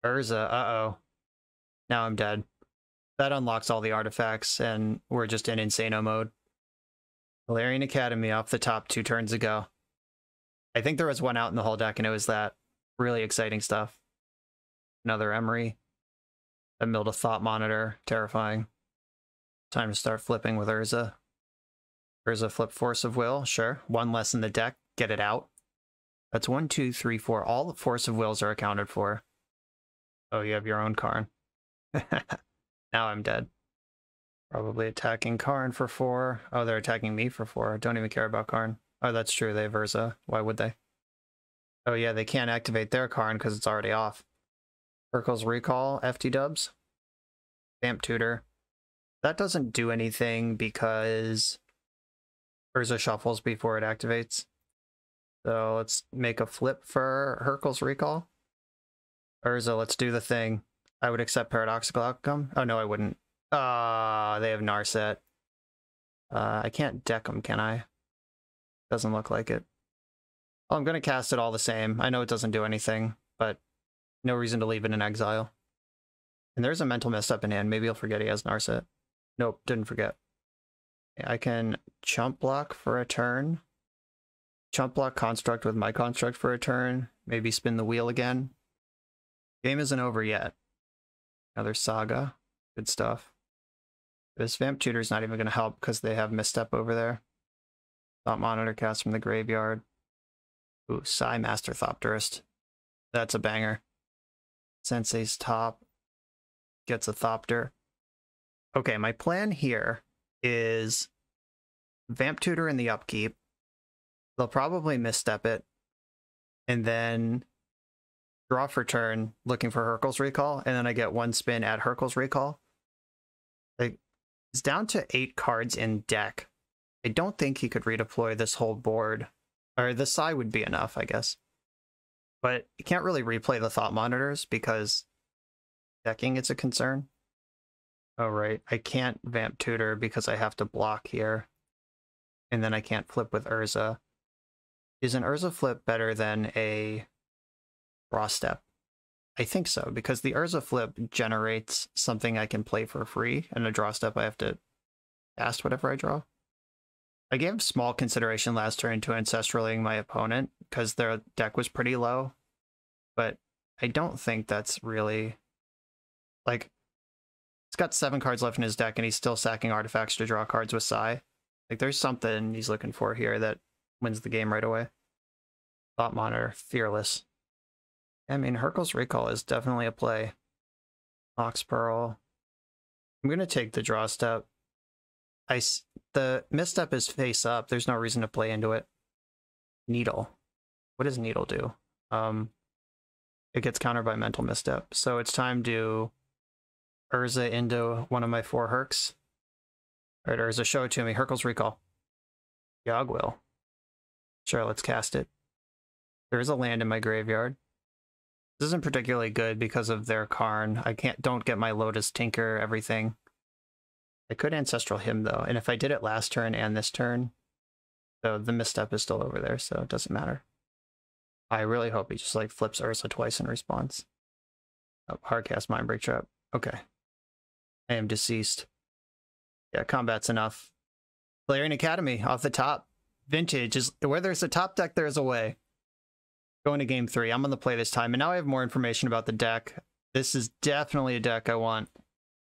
[SPEAKER 1] Urza. Uh-oh. Now I'm dead. That unlocks all the artifacts, and we're just in Insano mode. Tolarian Academy off the top 2 turns ago. I think there was one out in the whole deck, and it was that. Really exciting stuff. Another Emery. A milled a Thought Monitor. Terrifying. Time to start flipping with Urza. Urza flip Force of Will. Sure. 1 less in the deck. Get it out. That's 1, 2, 3, 4. All the Force of Wills are accounted for. Oh, you have your own Karn. Now I'm dead. Probably attacking Karn for 4. Oh, they're attacking me for 4. Don't even care about Karn. Oh, that's true. They have Urza. Why would they? Oh, yeah, they can't activate their Karn because it's already off. Hercules Recall, FT dubs. Vamp Tutor. That doesn't do anything because Urza shuffles before it activates. So let's make a flip for Hurkyl's Recall. Urza, let's do the thing. I would accept Paradoxical outcome. Oh no, I wouldn't. They have Narset. I can't deck them, can I? Doesn't look like it. Oh, I'm gonna cast it all the same. I know it doesn't do anything, but no reason to leave it in exile. And there's a Mental Misstep in hand. Maybe he'll forget he has Narset. Nope, didn't forget. I can chump block for a turn. Chump block Construct with my Construct for a turn. Maybe spin the wheel again. Game isn't over yet. Another Saga. Good stuff. This Vamp Tutor's not even going to help because they have Misstep over there. Thought Monitor cast from the graveyard. Ooh, Psy Master Thopterist. That's a banger. Sensei's Top. Gets a Thopter. Okay, my plan here is Vamp Tutor in the upkeep. They'll probably misstep it. And then draw for turn, looking for Hurkyl's Recall, and then I get one spin at Hurkyl's Recall. Like, it's down to 8 cards in deck. I don't think he could redeploy this whole board. Or the Psy would be enough, I guess. But you can't really replay the Thought Monitors because decking is a concern. Oh, right. I can't Vamp Tutor because I have to block here. And then I can't flip with Urza. Is an Urza flip better than a Draw Step? I think so, because the Urza flip generates something I can play for free, and a Draw Step I have to cast whatever I draw. I gave small consideration last turn to Ancestraling my opponent, because their deck was pretty low, but I don't think that's really... Like, he's got 7 cards left in his deck, and he's still sacking artifacts to draw cards with Psy. Like, there's something he's looking for here that wins the game right away. Thought Monitor, Fearless. I mean, Hurkyl's Recall is definitely a play. Mox Pearl. I'm going to take the Draw Step. The Misstep is face up. There's no reason to play into it. Needle. What does Needle do? It gets countered by Mental Misstep. So it's time to Urza into one of my 4 Hurks. Alright, Urza, show it to me. Hurkyl's Recall. Yogg will. Sure, let's cast it. There is a land in my graveyard. This isn't particularly good because of their Karn. Don't get my Lotus Tinker, everything. I could Ancestral Hymn though, and if I did it last turn and this turn, so the Misstep is still over there, so it doesn't matter. I really hope he just like flips Urza twice in response. Oh, Hardcast Mindbreak Trap. Okay. I am deceased. Yeah, combat's enough. Player in Academy off the top. Vintage is where there's a top deck, there's a way. Going to game 3. I'm on the play this time, and now I have more information about the deck. This is definitely a deck I want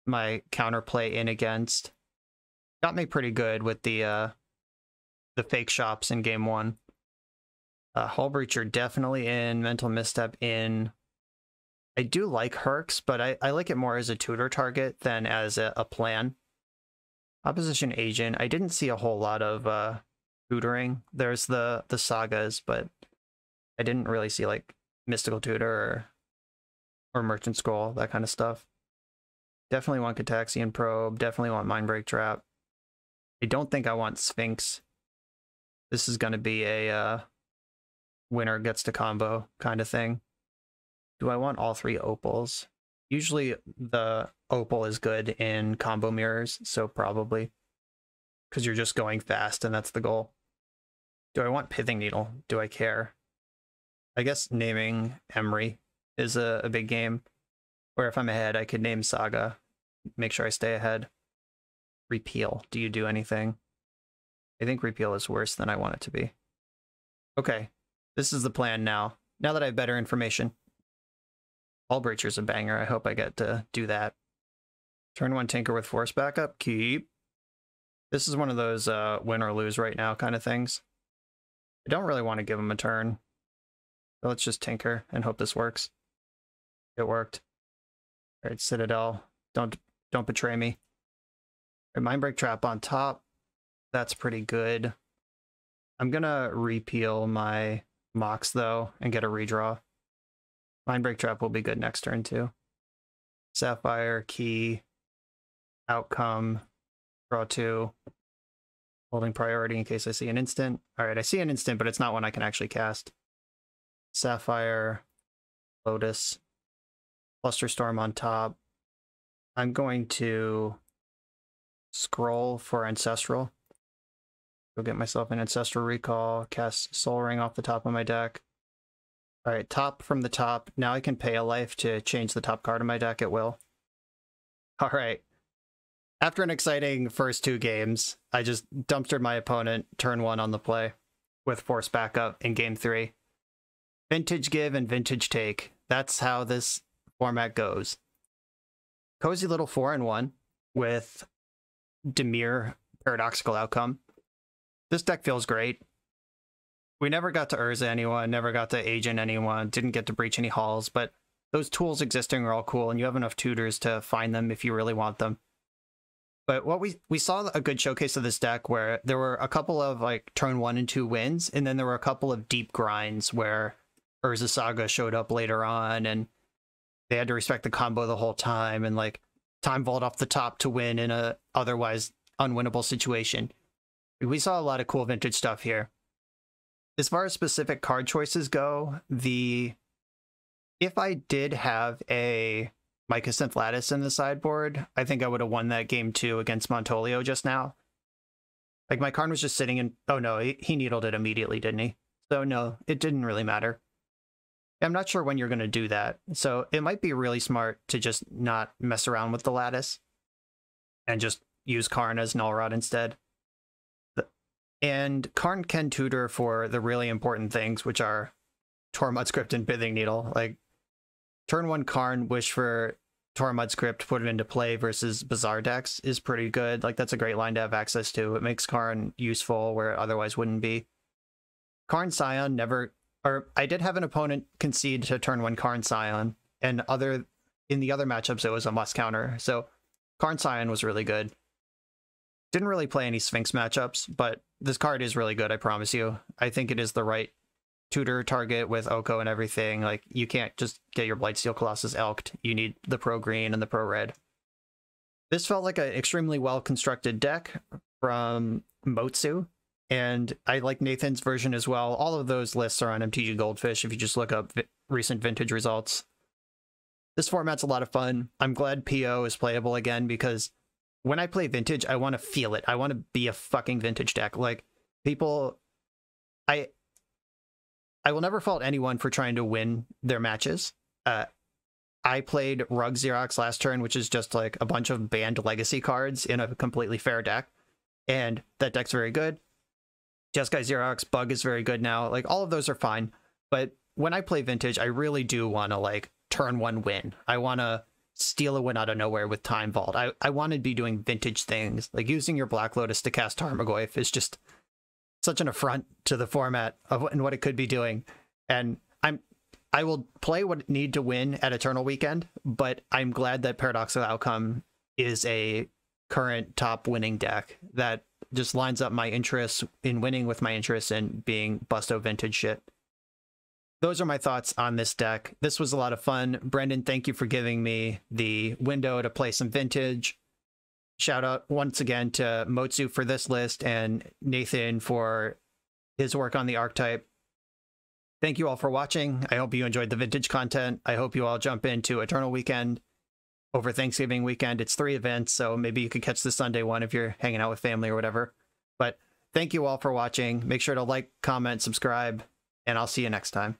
[SPEAKER 1] my counterplay in against. Got me pretty good with the fake shops in game 1. Hull Breacher definitely in, Mental Misstep in. I do like Hurks, but I like it more as a tutor target than as a plan. Opposition Agent, I didn't see a whole lot of tutoring. There's the Sagas, but I didn't really see like Mystical Tutor or Merchant Scroll, that kind of stuff. Definitely want Cataxian Probe, definitely want Mindbreak Trap. I don't think I want Sphinx. This is going to be a winner gets to combo kind of thing. Do I want all 3 Opals? Usually the Opal is good in combo mirrors, so probably. Because you're just going fast and that's the goal. Do I want Pithing Needle? Do I care? I guess naming Emery is a big game. Or if I'm ahead, I could name Saga. Make sure I stay ahead. Repeal. Do you do anything? I think Repeal is worse than I want it to be. Okay. This is the plan now. Now that I have better information. Hull Breacher's a banger. I hope I get to do that. Turn 1 Tinker with Force backup. Keep. This is one of those win or lose right now kind of things. I don't really want to give him a turn. So let's just Tinker and hope this works. It worked. Alright, Citadel. Don't betray me. Right, Mindbreak Trap on top. That's pretty good. I'm gonna repeal my Mox though and get a redraw. Mindbreak Trap will be good next turn too. Sapphire, Key. outcome, draw 2, holding priority in case I see an instant. All right, I see an instant, but it's not one I can actually cast. Sapphire, Lotus, Flusterstorm on top. I'm going to scroll for Ancestral. Go get myself an Ancestral Recall, cast Soul Ring off the top of my deck. All right, top from the top. Now I can pay a life to change the top card of my deck at will. All right. After an exciting first 2 games, I just dumpstered my opponent turn 1 on the play with force backup in game 3. Vintage give and vintage take. That's how this format goes. Cozy little 4-1 with Dimir Paradoxical outcome. This deck feels great. We never got to Urza anyone, never got to Agent anyone, didn't get to breach any halls, but those tools existing are all cool, and you have enough tutors to find them if you really want them. But what we saw a good showcase of this deck where there were a couple of like turn 1 and 2 wins, and then there were a couple of deep grinds where Urza Saga showed up later on, and they had to respect the combo the whole time, and like time vault off the top to win in a otherwise unwinnable situation. We saw a lot of cool vintage stuff here. As far as specific card choices go, if I did have a Mycosynth Lattice in the sideboard, I think I would have won that game 2 against Montolio just now. Like, my card was just sitting in... Oh, no, he needled it immediately, didn't he? So, no, it didn't really matter. I'm not sure when you're going to do that, so it might be really smart to just not mess around with the Lattice and just use Karn as Null Rod instead. And Karn can tutor for the really important things, which are Tormod Script and Pithing Needle. Like, turn 1 Karn, wish for Tormod Script, put it into play versus Bazaar decks is pretty good. Like, that's a great line to have access to. It makes Karn useful where it otherwise wouldn't be. Karn Scion never... Or, I did have an opponent concede to turn 1 Karn Scion, and in the other matchups it was a must counter. So, Karn Scion was really good. Didn't really play any Sphinx matchups, but this card is really good, I promise you. I think it is the right tutor target with Oko and everything. Like, you can't just get your Blightsteel Colossus elked. You need the pro green and the pro red. This felt like an extremely well-constructed deck from Motsu, and I like Nathan's version as well. All of those lists are on MTG Goldfish if you just look up recent vintage results. This format's a lot of fun. I'm glad PO is playable again because when I play vintage, I want to feel it. I want to be a fucking vintage deck. Like, people... I will never fault anyone for trying to win their matches. I played Rug Xerox last turn, which is just like a bunch of banned legacy cards in a completely fair deck. And that deck's very good. Jeskai Xerox, Bug is very good now. Like, all of those are fine. But when I play vintage, I really do want to, like, turn 1 win. I want to steal a win out of nowhere with Time Vault. I want to be doing vintage things. Like, using your Black Lotus to cast Tarmogoyf is just such an affront to the format of and what it could be doing. And I will play what it need to win at Eternal Weekend, but I'm glad that Paradoxical Outcome is a current top winning deck that just lines up my interests in winning with my interests in being busto vintage shit. Those are my thoughts on this deck. This was a lot of fun. Brendan, thank you for giving me the window to play some vintage. Shout out once again to Motsu for this list and Nathan for his work on the archetype. Thank you all for watching. I hope you enjoyed the vintage content. I hope you all jump into Eternal Weekend over Thanksgiving weekend. It's 3 events, so maybe you could catch the Sunday one if you're hanging out with family or whatever. But thank you all for watching. Make sure to like, comment, subscribe, and I'll see you next time.